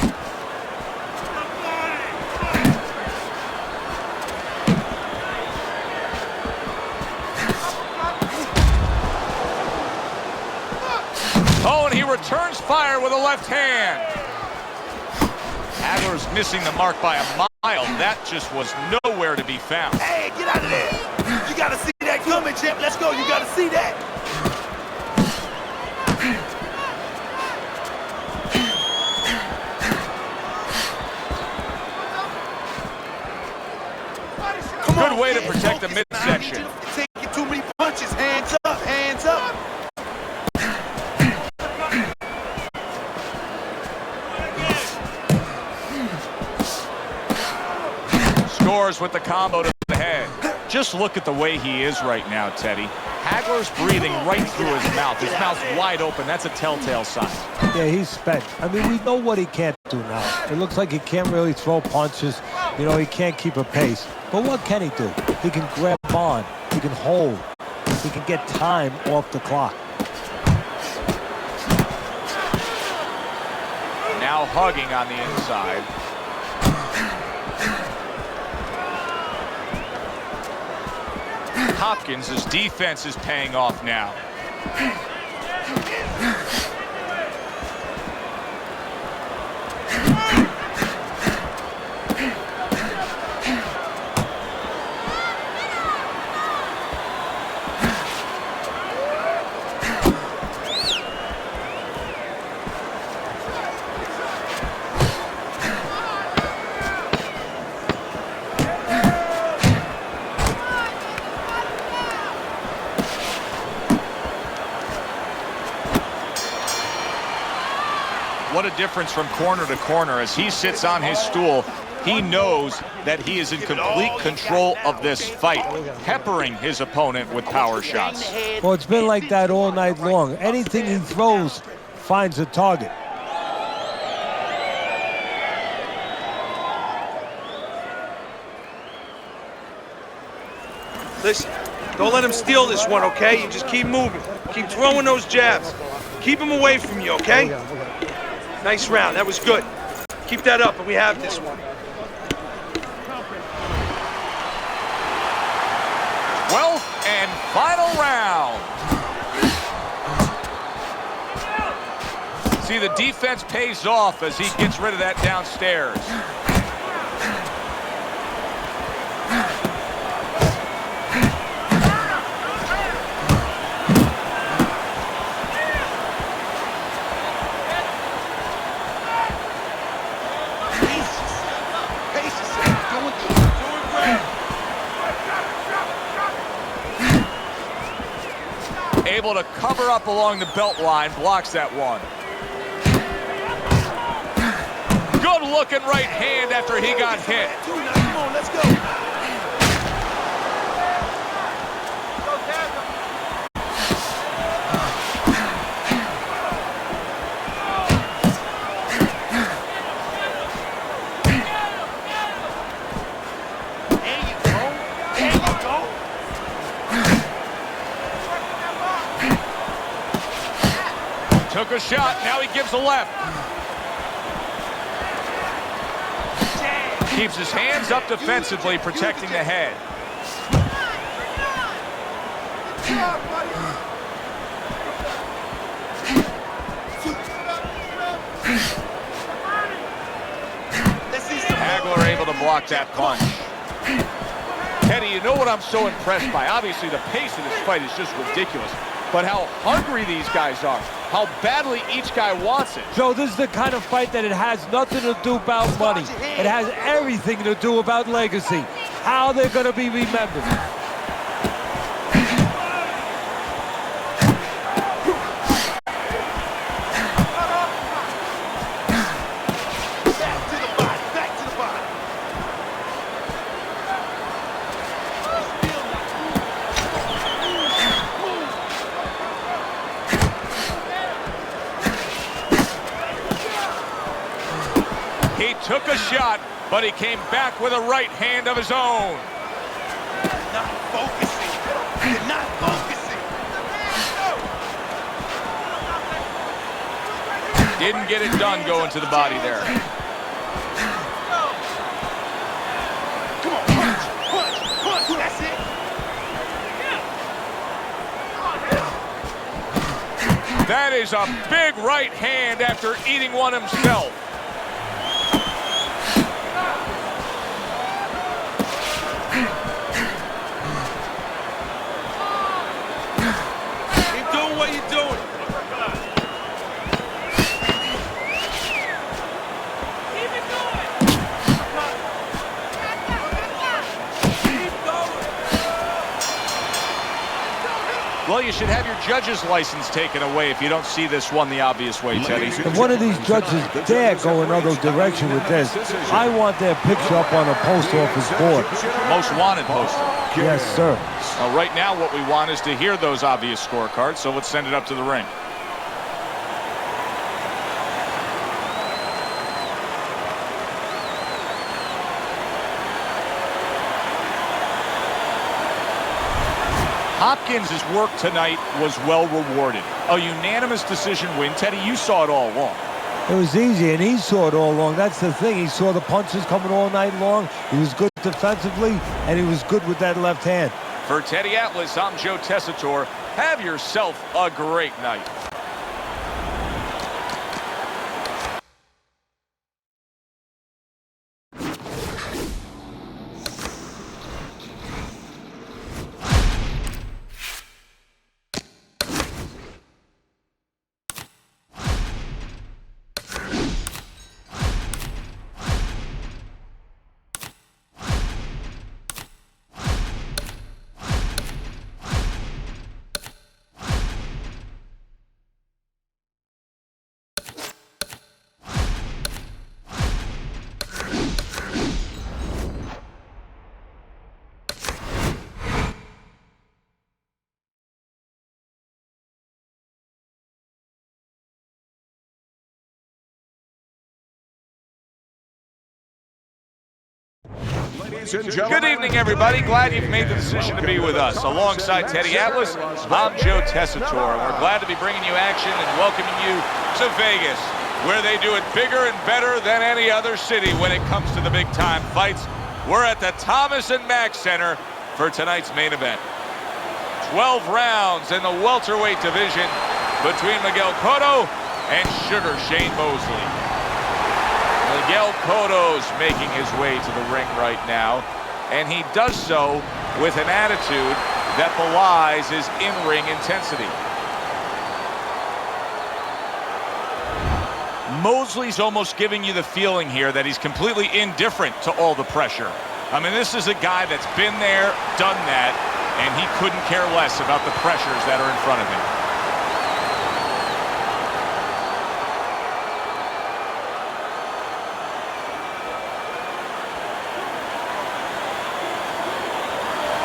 Oh, and he returns fire with a left hand. Hagler's missing the mark by a mile. That just was nowhere to be found. Hey, get out of there. You gotta see that coming, champ. Let's go. You gotta see that. Good way to protect the midsection. Taking too many punches. Hands up, hands up. Scores with the combo to the head. Just look at the way he is right now, Teddy. Hagler's breathing right through his mouth. His mouth's wide open. That's a telltale sign. Yeah, he's spent. I mean, we know what he can't do now. It looks like he can't really throw punches. You know, he can't keep a pace. But what can he do? He can grab on. He can hold. He can get time off the clock. now hugging on the inside. Hopkins' defense is paying off now. What a difference from corner to corner. As he sits on his stool, he knows that he is in complete control of this fight, peppering his opponent with power shots. Well, it's been like that all night long. Anything he throws finds a target. Listen, don't let him steal this one, okay? You just keep moving. Keep throwing those jabs. Keep him away from you, okay? Nice round. That was good. Keep that up, and we have this one. 12th and final round. See, the defense pays off as he gets rid of that downstairs. Able to cover up along the belt line, blocks that one. Good looking right hand after he got hit. Come on, let's go. Took a shot, now he gives a left. Keeps his hands up defensively, protecting the head. Hagler able to block that punch. Teddy, you know what I'm so impressed by? Obviously, the pace of this fight is just ridiculous. But how hungry these guys are, how badly each guy wants it. Joe, this is the kind of fight that it has nothing to do about money. It has everything to do about legacy, how they're going to be remembered. He took a shot, but he came back with a right hand of his own. Not focusing. You're not focusing. Didn't get it done going to the body there. Come on, punch, punch, punch. That's it. That is a big right hand after eating one himself. Keep doing what you're doing. Well, you should have your judge's license taken away if you don't see this one the obvious way, Teddy. If one of these judges dare go another direction with this, I want their picture up on a post office board. Most wanted poster. Yes, sir. Well, right now what we want is to hear those obvious scorecards, so let's send it up to the ring. Hopkins' work tonight was well rewarded. A unanimous decision win. Teddy, you saw it all along. It was easy, and he saw it all along. That's the thing. He saw the punches coming all night long. He was good defensively, and he was good with that left hand. For Teddy Atlas, I'm Joe Tessitore. Have yourself a great night. Good evening, everybody. Glad you've made the decision to be with us. Alongside Teddy Atlas, I'm Joe Tessitore, and we're glad to be bringing you action and welcoming you to Vegas, where they do it bigger and better than any other city when it comes to the big-time fights. We're at the Thomas & Mack Center for tonight's main event. 12 rounds in the welterweight division between Miguel Cotto and Sugar Shane Mosley. Miguel Cotto's making his way to the ring right now, and he does so with an attitude that belies his in-ring intensity. Mosley's almost giving you the feeling here that he's completely indifferent to all the pressure. I mean, this is a guy that's been there, done that, and he couldn't care less about the pressures that are in front of him.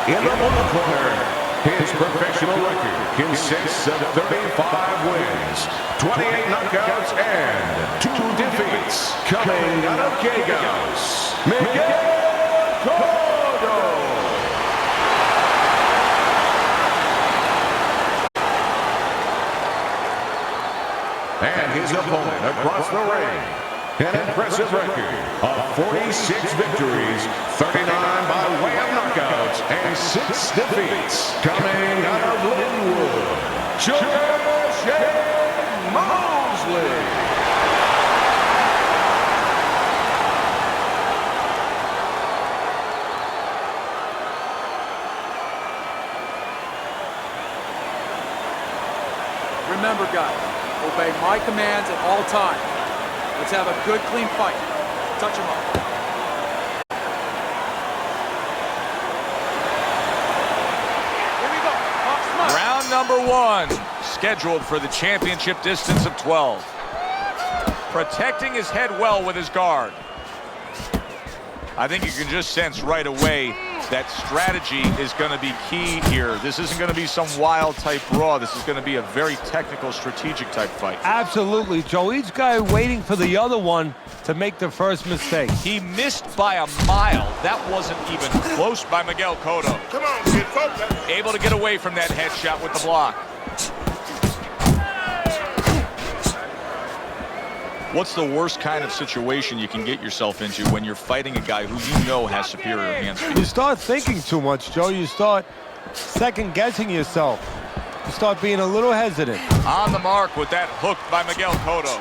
In the blue corner, his professional record consists of 35 wins, 28 knockouts, and 2 defeats. Coming out of Gallegos, Miguel Cotto. And his opponent across the ring, an impressive record of 46 victories, 39 by way of knockouts, and 6 defeats. Coming out of Linwood, Sugar Shane Mosley. Remember, guys, obey my commands at all times. Let's have a good, clean fight. Touch him up. Here we go. Round number 1, scheduled for the championship distance of 12. Protecting his head well with his guard. I think you can just sense right away that strategy is going to be key here. This isn't going to be some wild type brawl. This is going to be a very technical, strategic type fight. Absolutely, Joe. Each guy waiting for the other one to make the first mistake. He missed by a mile. That wasn't even close by Miguel Cotto. Come on, kid, focus. Able to get away from that headshot with the block. What's the worst kind of situation you can get yourself into when you're fighting a guy who you know has superior hand speed? You start thinking too much, Joe. You start second-guessing yourself. You start being a little hesitant. On the mark with that hook by Miguel Cotto.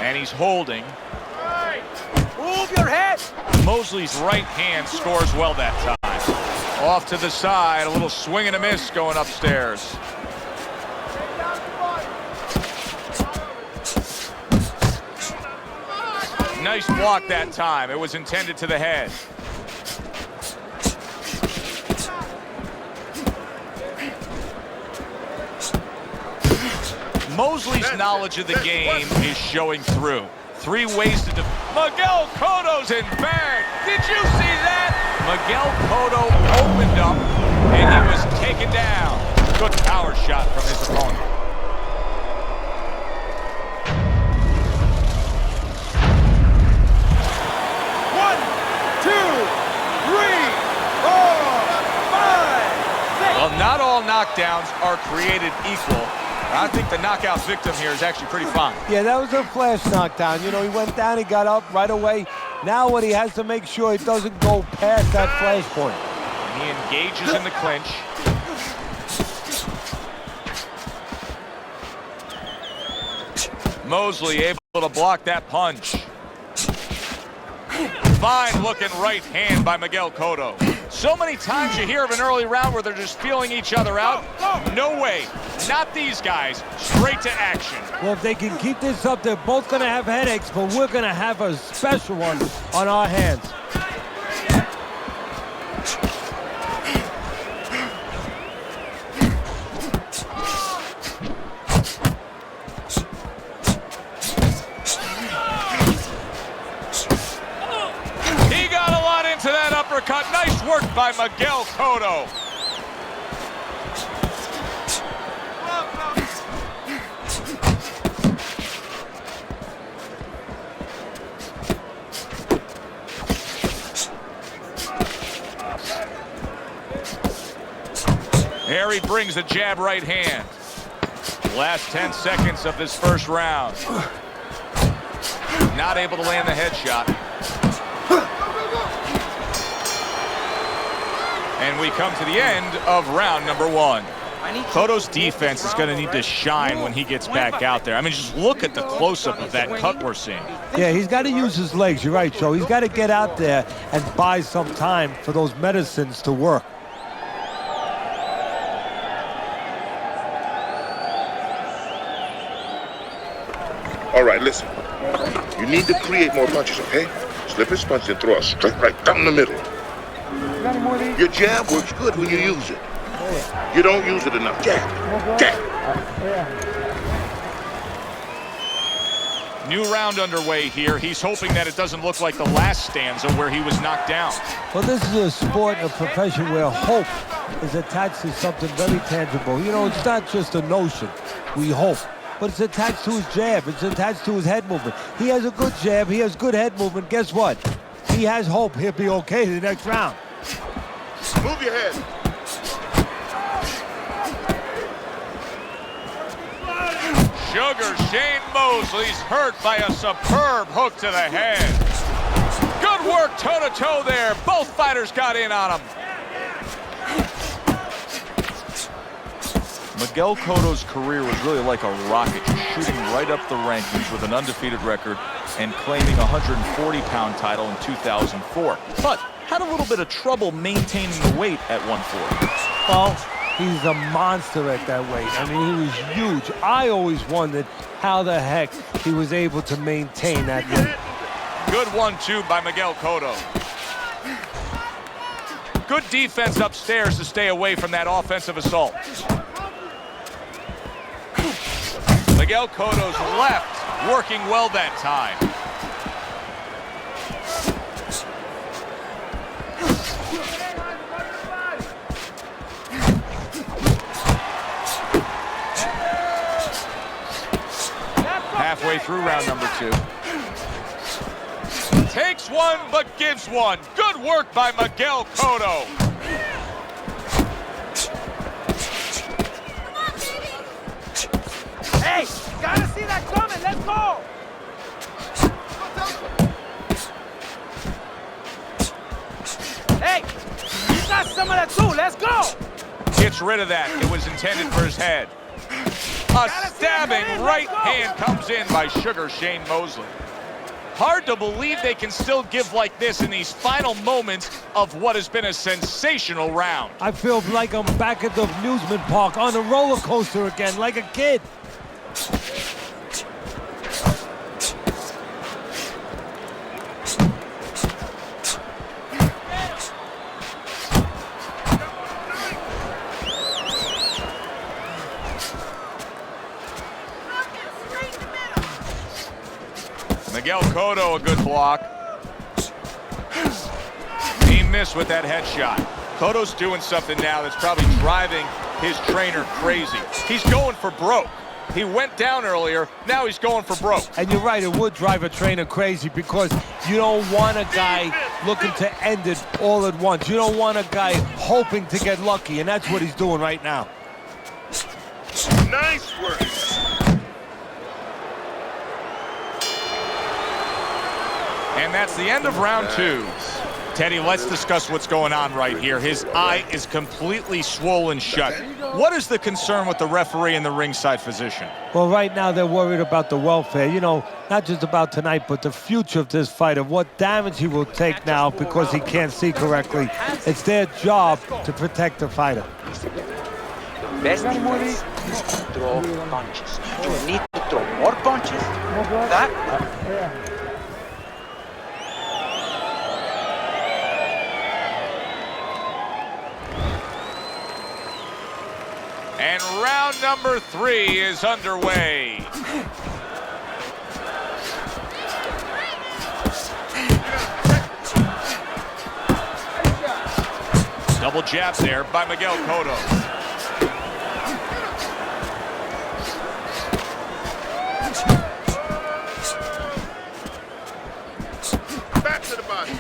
And he's holding. Move your head. Mosley's right hand scores well that time. Off to the side, a little swing and a miss going upstairs. Nice block that time. It was intended to the head. Mosley's knowledge of the game is showing through. 3 ways to Miguel Cotto's in bag. Did you see that? Miguel Cotto opened up and he was taken down. Good power shot from his opponent. Well, not all knockdowns are created equal. I think the knockout victim here is actually pretty fine. Yeah, that was a flash knockdown. You know, he went down, he got up right away. Now what he has to make sure he doesn't go past that flash point. And he engages in the clinch. Mosley able to block that punch. Fine looking right hand by Miguel Cotto. So many times you hear of an early round where they're just feeling each other out. No way. Not these guys. Straight to action. Well, if they can keep this up, they're both going to have headaches, but we're going to have a special one on our hands. He got a lot into that uppercut. Nice work by Miguel Cotto. Harry brings the jab right hand. Last 10 seconds of this first round. Not able to land the headshot. And we come to the end of round number one. Cotto's defense is going to need to shine when he gets back out there. I mean, just look at the close-up of that cut we're seeing. Yeah, he's got to use his legs. You're right, Joe. He's got to get out there and buy some time for those medicines to work. All right, listen. You need to create more punches, okay? Slip his punch and throw a straight right down the middle. Your jab works good when you use it. You don't use it enough. Jab. Jab. New round underway here. He's hoping that it doesn't look like the last stanza where he was knocked down. Well, this is a sport, a profession where hope is attached to something very tangible. You know, it's not just a notion. We hope. But it's attached to his jab. It's attached to his head movement. He has a good jab. He has good head movement. Guess what? He has hope he'll be okay the next round. Move your head. Sugar Shane Mosley's hurt by a superb hook to the head. Good work toe-to-toe there. Both fighters got in on him. Miguel Cotto's career was really like a rocket, shooting right up the rankings with an undefeated record and claiming a 140-pound title in 2004. But had a little bit of trouble maintaining the weight at 140. Well, he's a monster at that weight. I mean, he was huge. I always wondered how the heck he was able to maintain that weight. Good 1-2 by Miguel Cotto. Good defense upstairs to stay away from that offensive assault. Miguel Cotto's left working well that time. Halfway through round number two. Takes one, but gives one. Good work by Miguel Cotto. Hey, gotta see that coming. Let's go. Hey, you got some of that too. Let's go. Gets rid of that. It was intended for his head. A stabbing right hand comes in by Sugar Shane Mosley. Hard to believe they can still give like this in these final moments of what has been a sensational round. I feel like I'm back at the amusement park on the roller coaster again, like a kid. Miguel Cotto, a good block. He missed with that headshot. Cotto's doing something now that's probably driving his trainer crazy. He's going for broke. He went down earlier, now he's going for broke. And you're right, it would drive a trainer crazy because you don't want a guy looking to end it all at once. You don't want a guy hoping to get lucky, and that's what he's doing right now. Nice work. And that's the end of round 2. Teddy, let's discuss what's going on right here. His eye is completely swollen shut. What is the concern with the referee in the ringside physician? Well, right now they're worried about the welfare. You know, not just about tonight, but the future of this fighter, what damage he will take now because he can't see correctly. It's their job to protect the fighter. The best defense is to throw punches. You need to throw more punches. That. And round number 3 is underway. Double jab there by Miguel Cotto. Back to the body.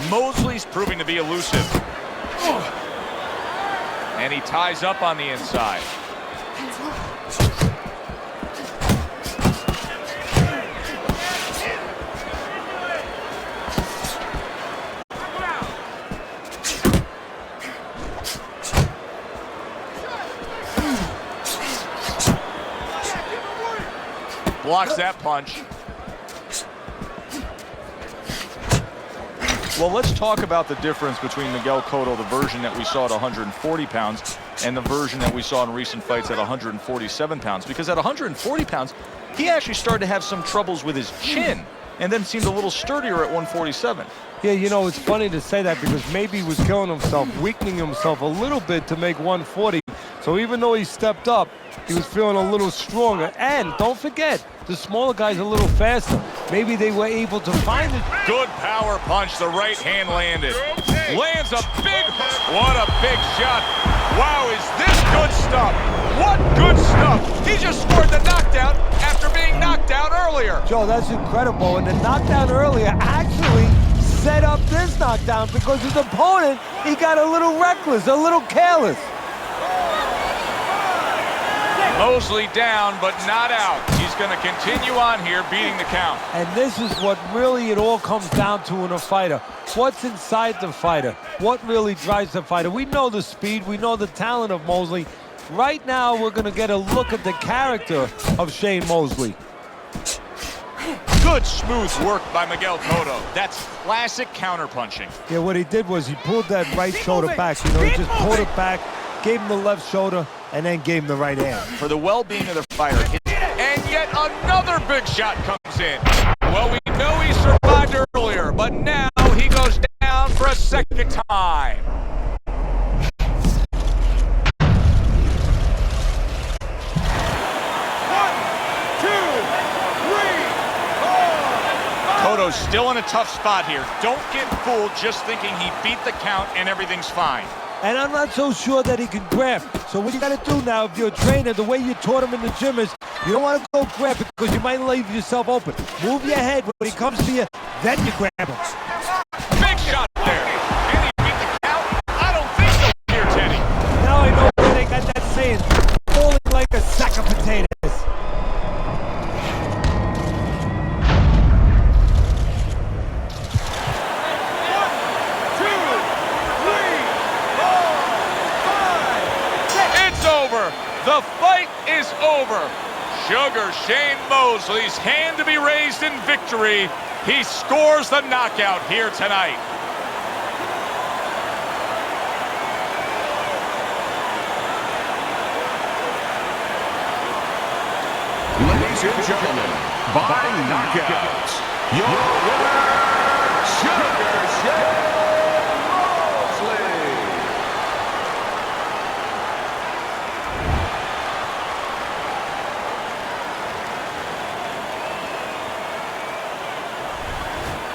Mosley's proving to be elusive. And he ties up on the inside. Blocks that punch. Well, let's talk about the difference between Miguel Cotto, the version that we saw at 140 pounds, and the version that we saw in recent fights at 147 pounds. Because at 140 pounds, he actually started to have some troubles with his chin, and then seemed a little sturdier at 147. Yeah, you know, it's funny to say that because maybe he was killing himself, weakening himself a little bit to make 140. So even though he stepped up, he was feeling a little stronger. And don't forget, the smaller guy's a little faster. Maybe they were able to find it. Good power punch, the right hand landed. Lands a big, what a big shot. Wow, is this good stuff? What good stuff. He just scored the knockdown after being knocked out earlier. Joe, that's incredible. And the knockdown earlier actually set up this knockdown because his opponent, he got a little reckless, a little careless. Mosley down, but not out. He's going to continue on here, beating the count. And this is what really it all comes down to in a fighter. What's inside the fighter? What really drives the fighter? We know the speed. We know the talent of Mosley. Right now, we're going to get a look at the character of Shane Mosley. Good smooth work by Miguel Cotto. That's classic counterpunching. Yeah, what he did was he pulled that right shoulder back. You know, he just pulled it back, gave him the left shoulder, and then gave him the right hand. For the well-being of the fighter. And yet another big shot comes in. Well, we know he survived earlier, but now he goes down for a second time. Cotto's still in a tough spot here. Don't get fooled just thinking he beat the count and everything's fine. And I'm not so sure that he can grab. So what you got to do now, if you're a trainer, the way you taught him in the gym is you don't want to go grab it because you might leave yourself open. Move your head when he comes to you, then you grab him. Big shot there. And he beat the count? I don't think so here, Teddy. Now I know where they got that saying, falling like a sack of potatoes. The fight is over. Sugar Shane Mosley's hand to be raised in victory. He scores the knockout here tonight. Ladies and gentlemen, by knockout, your winner, Sugar Shane Mosley.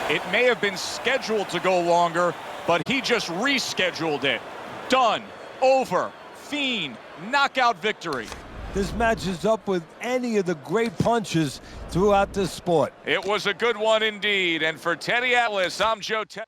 It may have been scheduled to go longer, but he just rescheduled it. Done. Over. Fiend. Knockout victory. This matches up with any of the great punches throughout this sport. It was a good one indeed. And for Teddy Atlas, I'm Joe Teddy.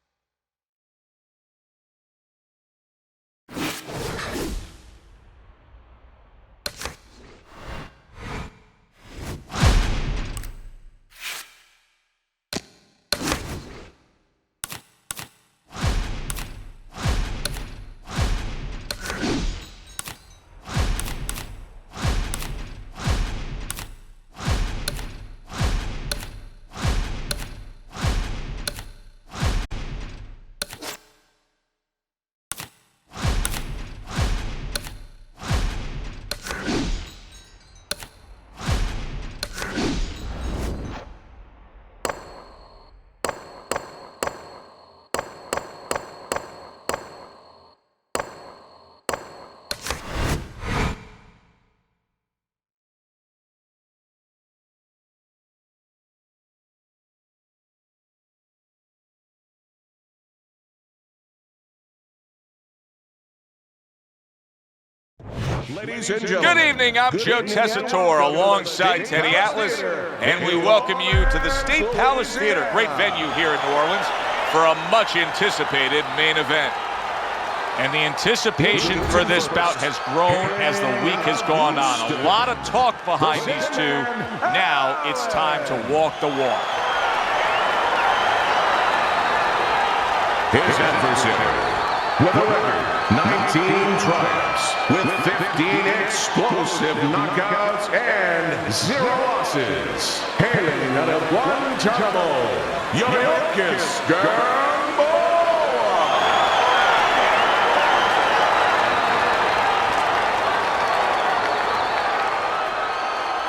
Ladies and gentlemen. Good evening, I'm Joe Tessitore alongside Teddy Atlas, and we welcome you to the State Palace Theater, great venue here in New Orleans, for a much anticipated main event. And the anticipation for this bout has grown as the week has gone on. A lot of talk behind these two. Now it's time to walk the walk. His adversary, with a record 19 triumphs, with 15 explosive knockouts and 0 losses, hailing out of Guantanamo, Yuriorkis Gamboa.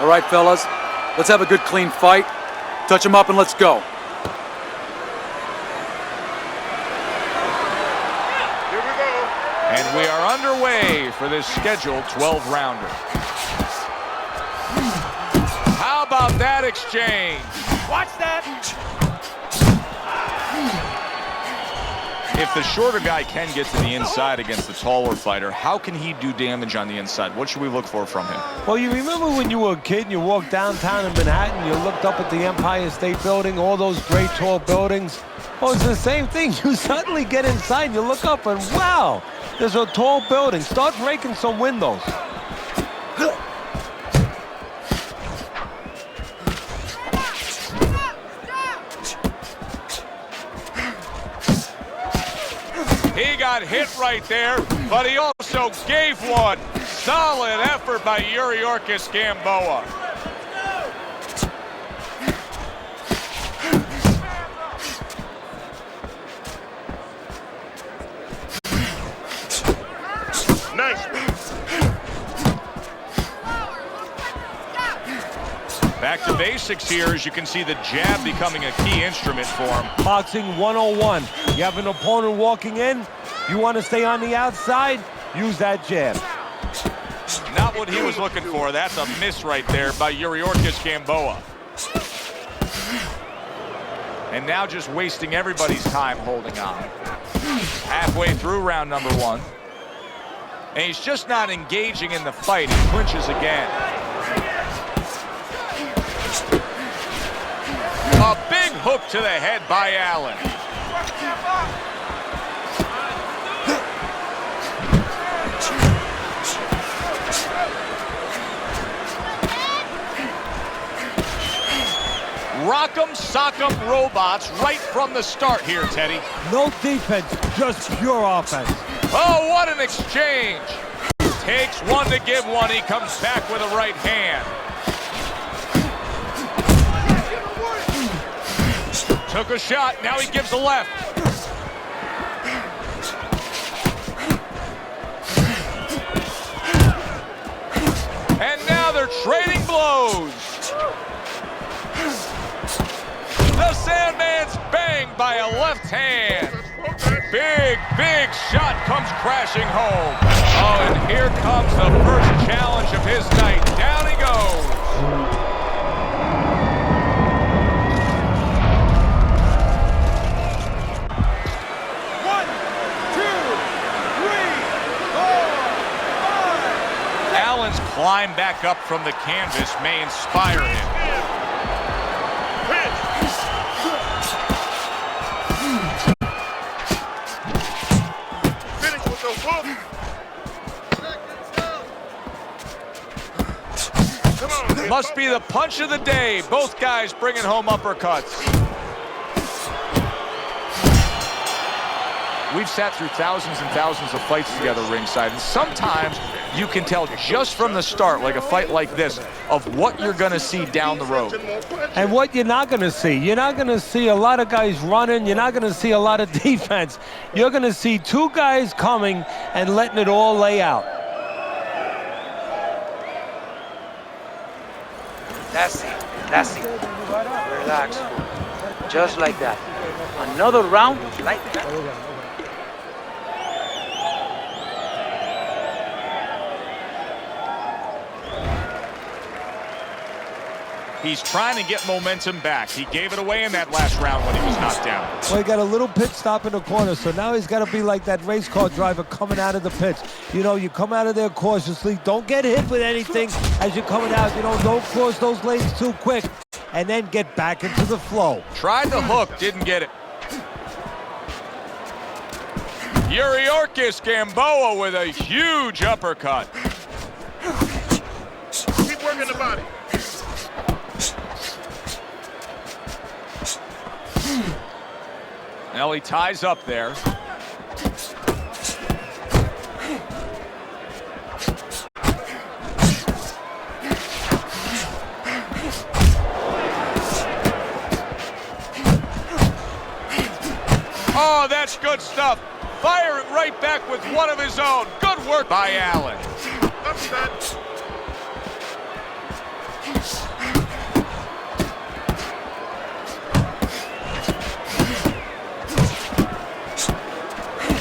All right, fellas, let's have a good, clean fight. Touch them up and let's go. And we are underway for this scheduled 12-rounder. How about that exchange? Watch that! If the shorter guy can get to the inside against the taller fighter, how can he do damage on the inside? What should we look for from him? Well, you remember when you were a kid and you walked downtown in Manhattan, you looked up at the Empire State Building, all those great tall buildings? Well, it's the same thing. You suddenly get inside and you look up and wow, there's a tall building. Start breaking some windows. He got hit right there, but he also gave one. Solid effort by Yuriorkis Gamboa. Nice. Back to basics here, as you can see the jab becoming a key instrument for him. Boxing 101. You have an opponent walking in, you want to stay on the outside, use that jab. Not what he was looking for. That's a miss right there by Yuriorkis Gamboa. And now just wasting everybody's time holding on. Halfway through round number 1. And he's just not engaging in the fight. He clinches again. A big hook to the head by Allen. Rock'em sock'em robots right from the start here, Teddy. No defense, just pure offense. Oh, what an exchange. Takes one to give one. He comes back with a right hand. Took a shot, now he gives a left. And now they're trading blows. The Sandman's banged by a left hand. Big, big shot comes crashing home. Oh, and here comes the first challenge of his night. Down he goes. Allen's climb back up from the canvas may inspire him. Finish with the hook. Come on, Must be the punch of the day. Both guys bringing home uppercuts. We've sat through thousands and thousands of fights together ringside, and sometimes you can tell just from the start, like a fight like this, of what you're going to see down the road. And what you're not going to see, you're not going to see a lot of guys running, you're not going to see a lot of defense. You're going to see two guys coming and letting it all lay out. That's it. That's it. Relax. Just like that. Another round like that. He's trying to get momentum back. He gave it away in that last round when he was knocked down. Well, he got a little pit stop in the corner, so now he's got to be like that race car driver coming out of the pits. You know, you come out of there cautiously. Don't get hit with anything as you're coming out. You know, don't cross those lanes too quick, and then get back into the flow. Tried the hook, didn't get it. Yuriorkis Gamboa with a huge uppercut. Keep working the body. Now he ties up there. Oh, that's good stuff. Fire it right back with one of his own. Good work by Allen. Upset.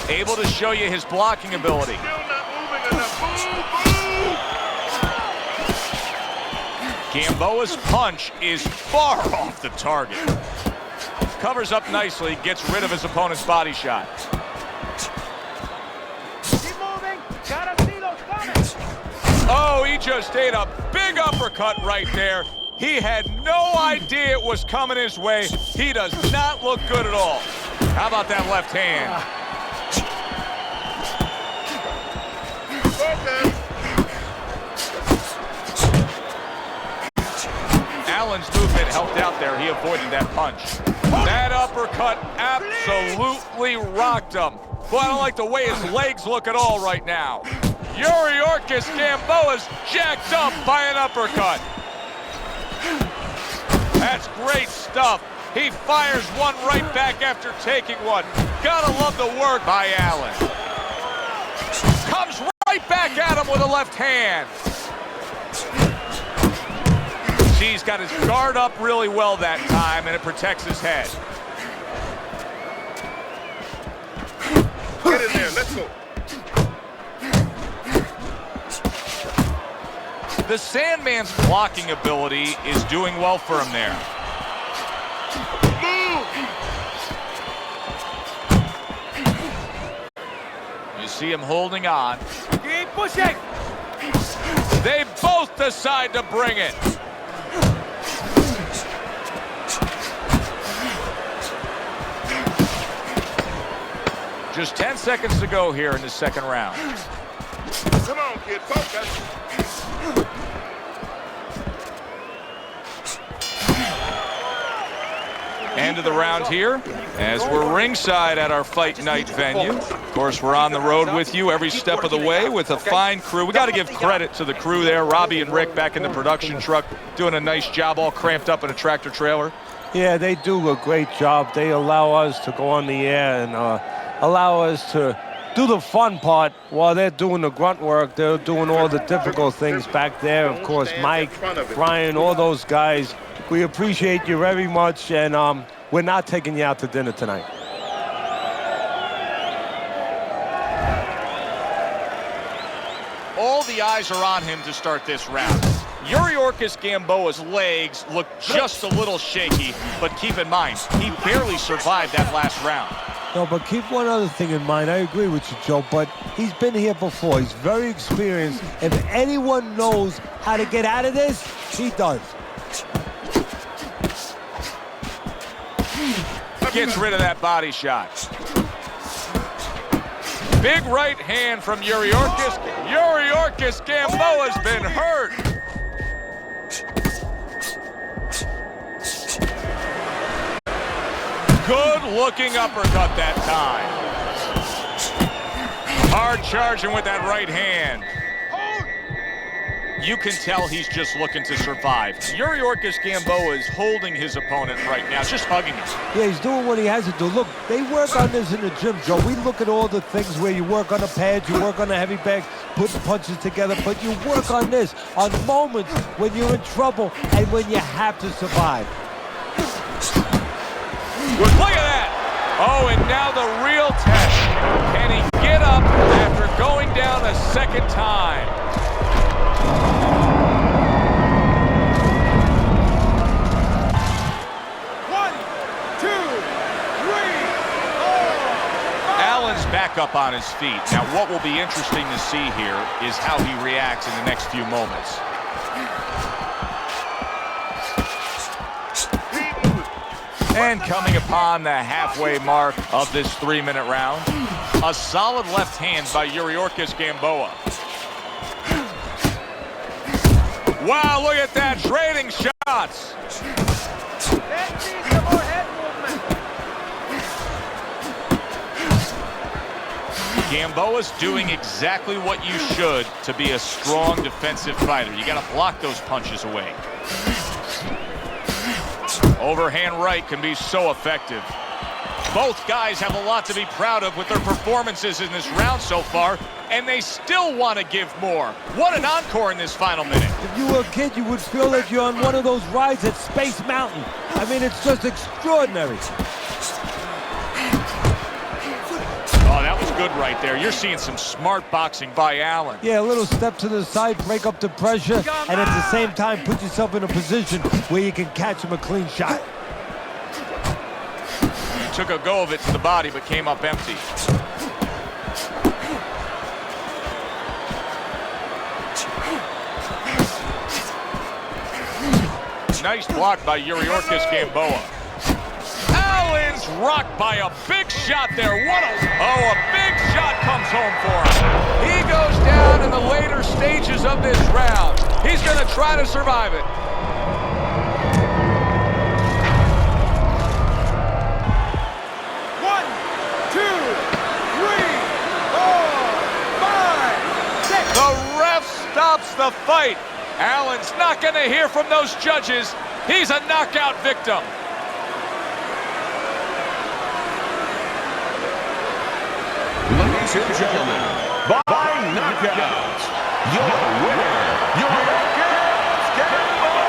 Able to show you his blocking ability. Still not moving enough. Boom, boom. Gamboa's punch is far off the target. Covers up nicely, gets rid of his opponent's body shot. Keep moving. Gotta see those coming. Oh, he just ate a big uppercut right there. He had no idea it was coming his way. He does not look good at all. How about that left hand? Allen's movement helped out there. He avoided that punch. That uppercut absolutely rocked him. Boy, I don't like the way his legs look at all right now. Yuriorkis Gamboa's jacked up by an uppercut. That's great stuff. He fires one right back after taking one. Gotta love the work by Allen. Comes right back at him with a left hand. He's got his guard up really well that time, and it protects his head. Get in there, let's go. The Sandman's blocking ability is doing well for him there. You see him holding on. Keep pushing. They both decide to bring it. Just 10 seconds to go here in the second round. Come on, kid, focus. End of the round here as we're ringside at our fight night venue. Of course, we're on the road with you every step of the way with a fine crew. We got to give credit to the crew there. Robbie and Rick back in the production truck doing a nice job, all cramped up in a tractor trailer. Yeah, they do a great job. They allow us to go on the air and allow us to do the fun part while they're doing the grunt work. They're doing all the difficult things back there. Of course, Mike, Brian, all those guys. We appreciate you very much, and we're not taking you out to dinner tonight. All the eyes are on him to start this round. Yuriorkis Gamboa's legs look just a little shaky, but keep in mind, he barely survived that last round. No, but keep one other thing in mind. I agree with you, Joe, but he's been here before. He's very experienced. If anyone knows how to get out of this, he does. Gets rid of that body shot. Big right hand from Yuriorkis. Yuriorkis Gamboa's been hurt. Good looking uppercut that time. Hard charging with that right hand. You can tell he's just looking to survive. Yuriorkis Gamboa is holding his opponent right now, just hugging him. Yeah, he's doing what he has to do. Look, they work on this in the gym, Joe. We look at all the things where you work on the pads, you work on the heavy bag, putting punches together, but you work on this, on moments when you're in trouble and when you have to survive. Look at that! Oh, and now the real test. Can he get up after going down a second time? back up on his feet. Now, what will be interesting to see here is how he reacts in the next few moments. And coming upon the halfway mark of this 3-minute round, a solid left hand by Yuriorkis Gamboa. Wow, look at that, trading shots. Gamboa's doing exactly what you should to be a strong defensive fighter. You got to block those punches away. Overhand right can be so effective. Both guys have a lot to be proud of with their performances in this round so far, and they still want to give more. What an encore in this final minute. If you were a kid, you would feel like you're on one of those rides at Space Mountain. I mean, it's just extraordinary. Oh, that was good right there. You're seeing some smart boxing by Allen. Yeah, a little step to the side, break up the pressure, and at the same time put yourself in a position where you can catch him a clean shot. Took a go of it to the body, but came up empty. Nice block by Yuriorkis Gamboa. Allen's rocked by a big shot there. A big shot comes home for him. He goes down in the later stages of this round. He's going to try to survive it. The ref stops the fight. Allen's not going to hear from those judges. He's a knockout victim. Ladies and gentlemen, by knockout, your winner, Yuriorkis Gamboa.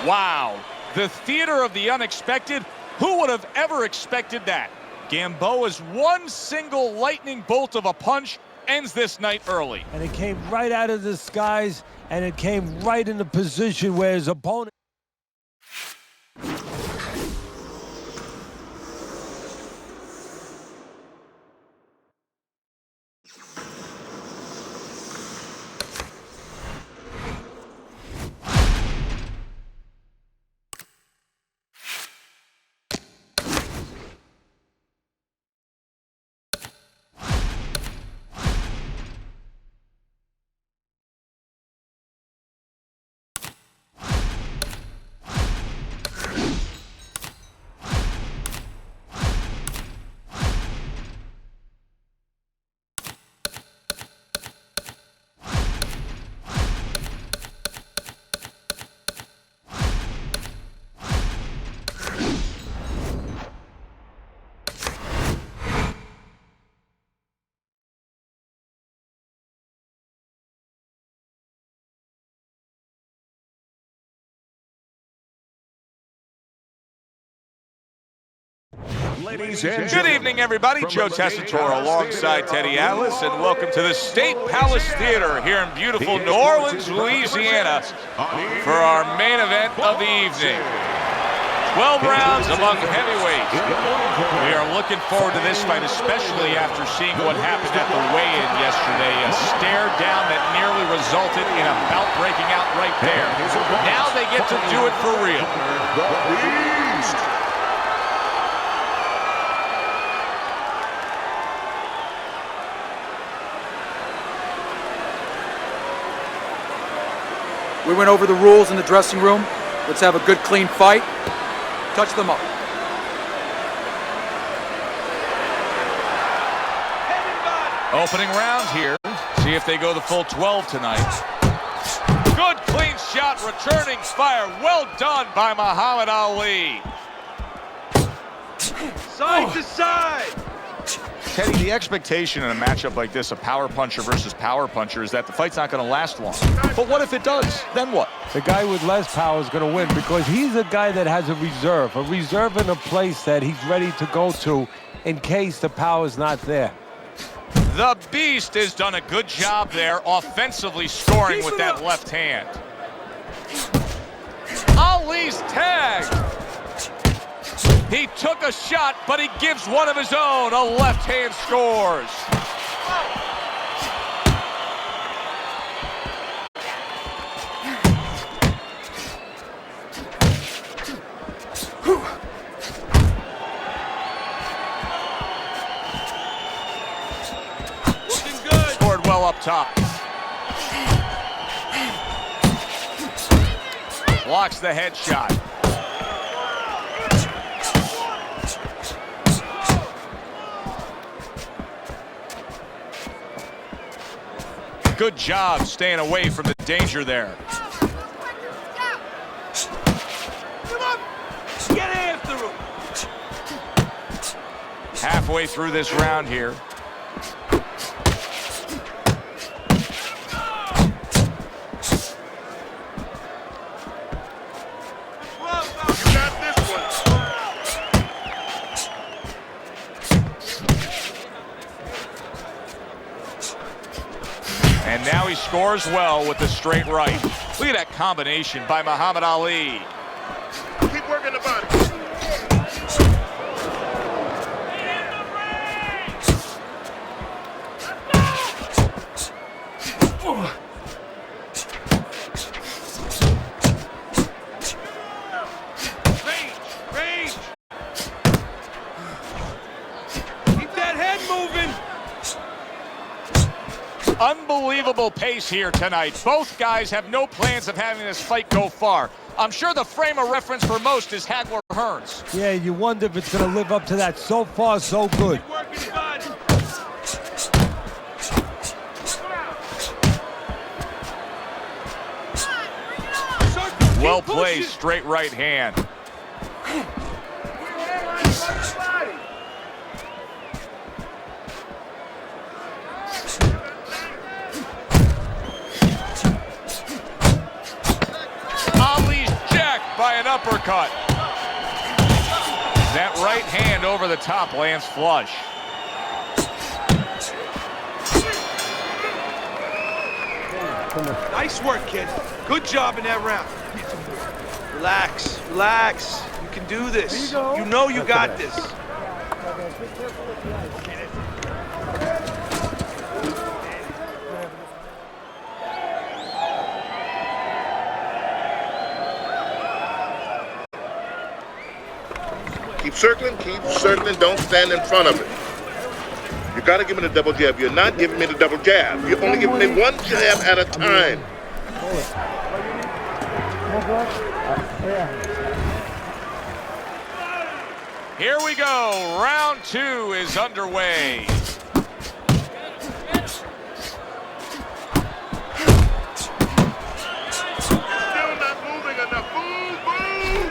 Wow, the theater of the unexpected. Who would have ever expected that? Gamboa's one single lightning bolt of a punch ends this night early. And it came right out of the skies, and it came right in the position where his opponent... Good evening, everybody. Joe Tessitore alongside Teddy Atlas, and welcome to the State Palace Theater here in beautiful New Orleans, Louisiana, for our main event of the evening. 12 rounds among heavyweights. We are looking forward to this fight, especially after seeing what happened at the weigh-in yesterday. A stare down that nearly resulted in a bout breaking out right there. Now they get to do it for real. We went over the rules in the dressing room. Let's have a good, clean fight. Touch them up. Opening round here. See if they go the full 12 tonight. Good clean shot, returning fire. Well done by Muhammad Ali. Side to side. Teddy, the expectation in a matchup like this, a power puncher versus power puncher, is that the fight's not going to last long. But what if it does? Then what? The guy with less power is going to win because he's a guy that has a reserve in a place that he's ready to go to in case the power's not there. The Beast has done a good job there, offensively scoring with that left hand. Ali's tagged. He took a shot, but he gives one of his own. A left hand scores. Scored well up top. Blocks the headshot. Good job staying away from the danger there. Get after him. Halfway through this round here. And now he scores well with the straight right. Look at that combination by Muhammad Ali. Keep working the body. Range. Keep that head moving. Unbelievable pace here tonight. Both guys have no plans of having this fight go far. I'm sure the frame of reference for most is Hagler Hearns. Yeah, you wonder if it's going to live up to that. So far, so good. Well played, straight right hand. Ali's jacked by an uppercut. That right hand over the top lands flush. Nice work, kid. Good job in that round. Relax, relax. You can do this. You know you got this. Keep circling, don't stand in front of it. You gotta give me the double jab. You're not giving me the double jab. You're only giving me one jab at a time. Here we go. Round 2 is underway. Still not moving enough. Boom, boom.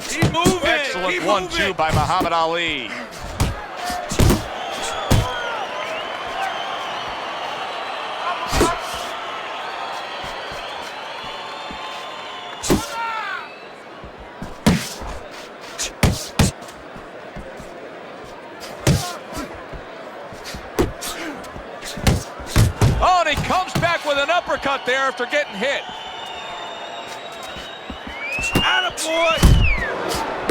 Keep moving. Excellent 1-2 by Muhammad Ali. Oh, and he comes back with an uppercut there after getting hit. Attaboy!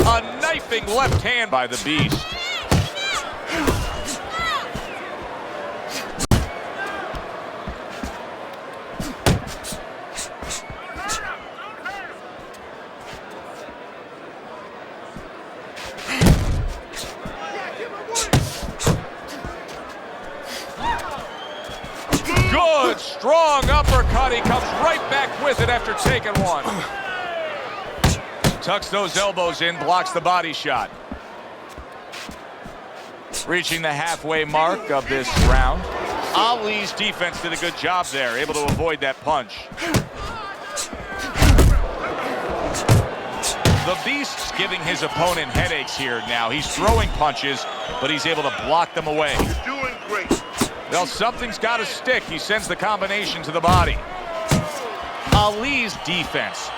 A knifing left hand by the Beast. Good, strong uppercut. He comes right back with it after taking one. Tucks those elbows in, blocks the body shot. Reaching the halfway mark of this round. Ali's defense did a good job there, able to avoid that punch. The Beast's giving his opponent headaches here now. He's throwing punches, but he's able to block them away. You're doing great. Well, something's got to stick. He sends the combination to the body. Ali's defense,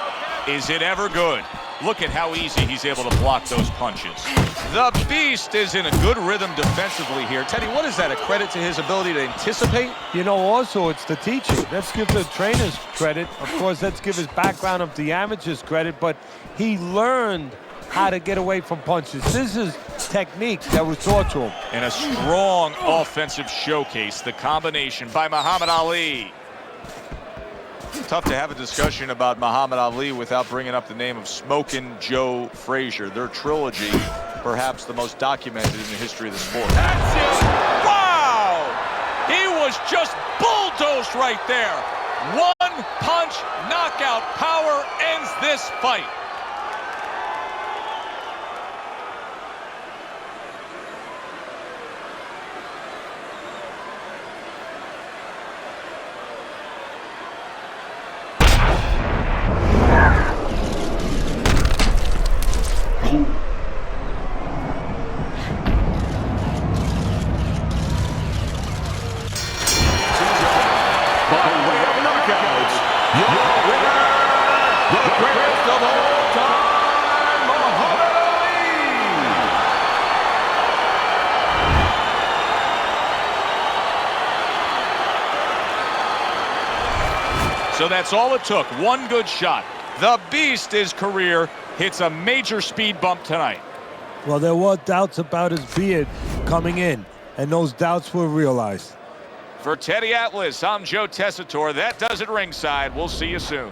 is it ever good? Look at how easy he's able to block those punches. The Beast is in a good rhythm defensively here. Teddy, what is that, a credit to his ability to anticipate? You know, also, it's the teaching. Let's give the trainers credit. Of course, let's give his background of the amateurs credit, but he learned how to get away from punches. This is technique that was taught to him. And a strong offensive showcase, the combination by Muhammad Ali. Tough to have a discussion about Muhammad Ali without bringing up the name of Smokin' Joe Frazier. Their trilogy, perhaps the most documented in the history of the sport. That's it! Wow! He was just bulldozed right there. One punch knockout power ends this fight. So that's all it took, one good shot. The Beast, his career, hits a major speed bump tonight. Well, there were doubts about his beard coming in, and those doubts were realized. For Teddy Atlas, I'm Joe Tessitore. That does it ringside. We'll see you soon.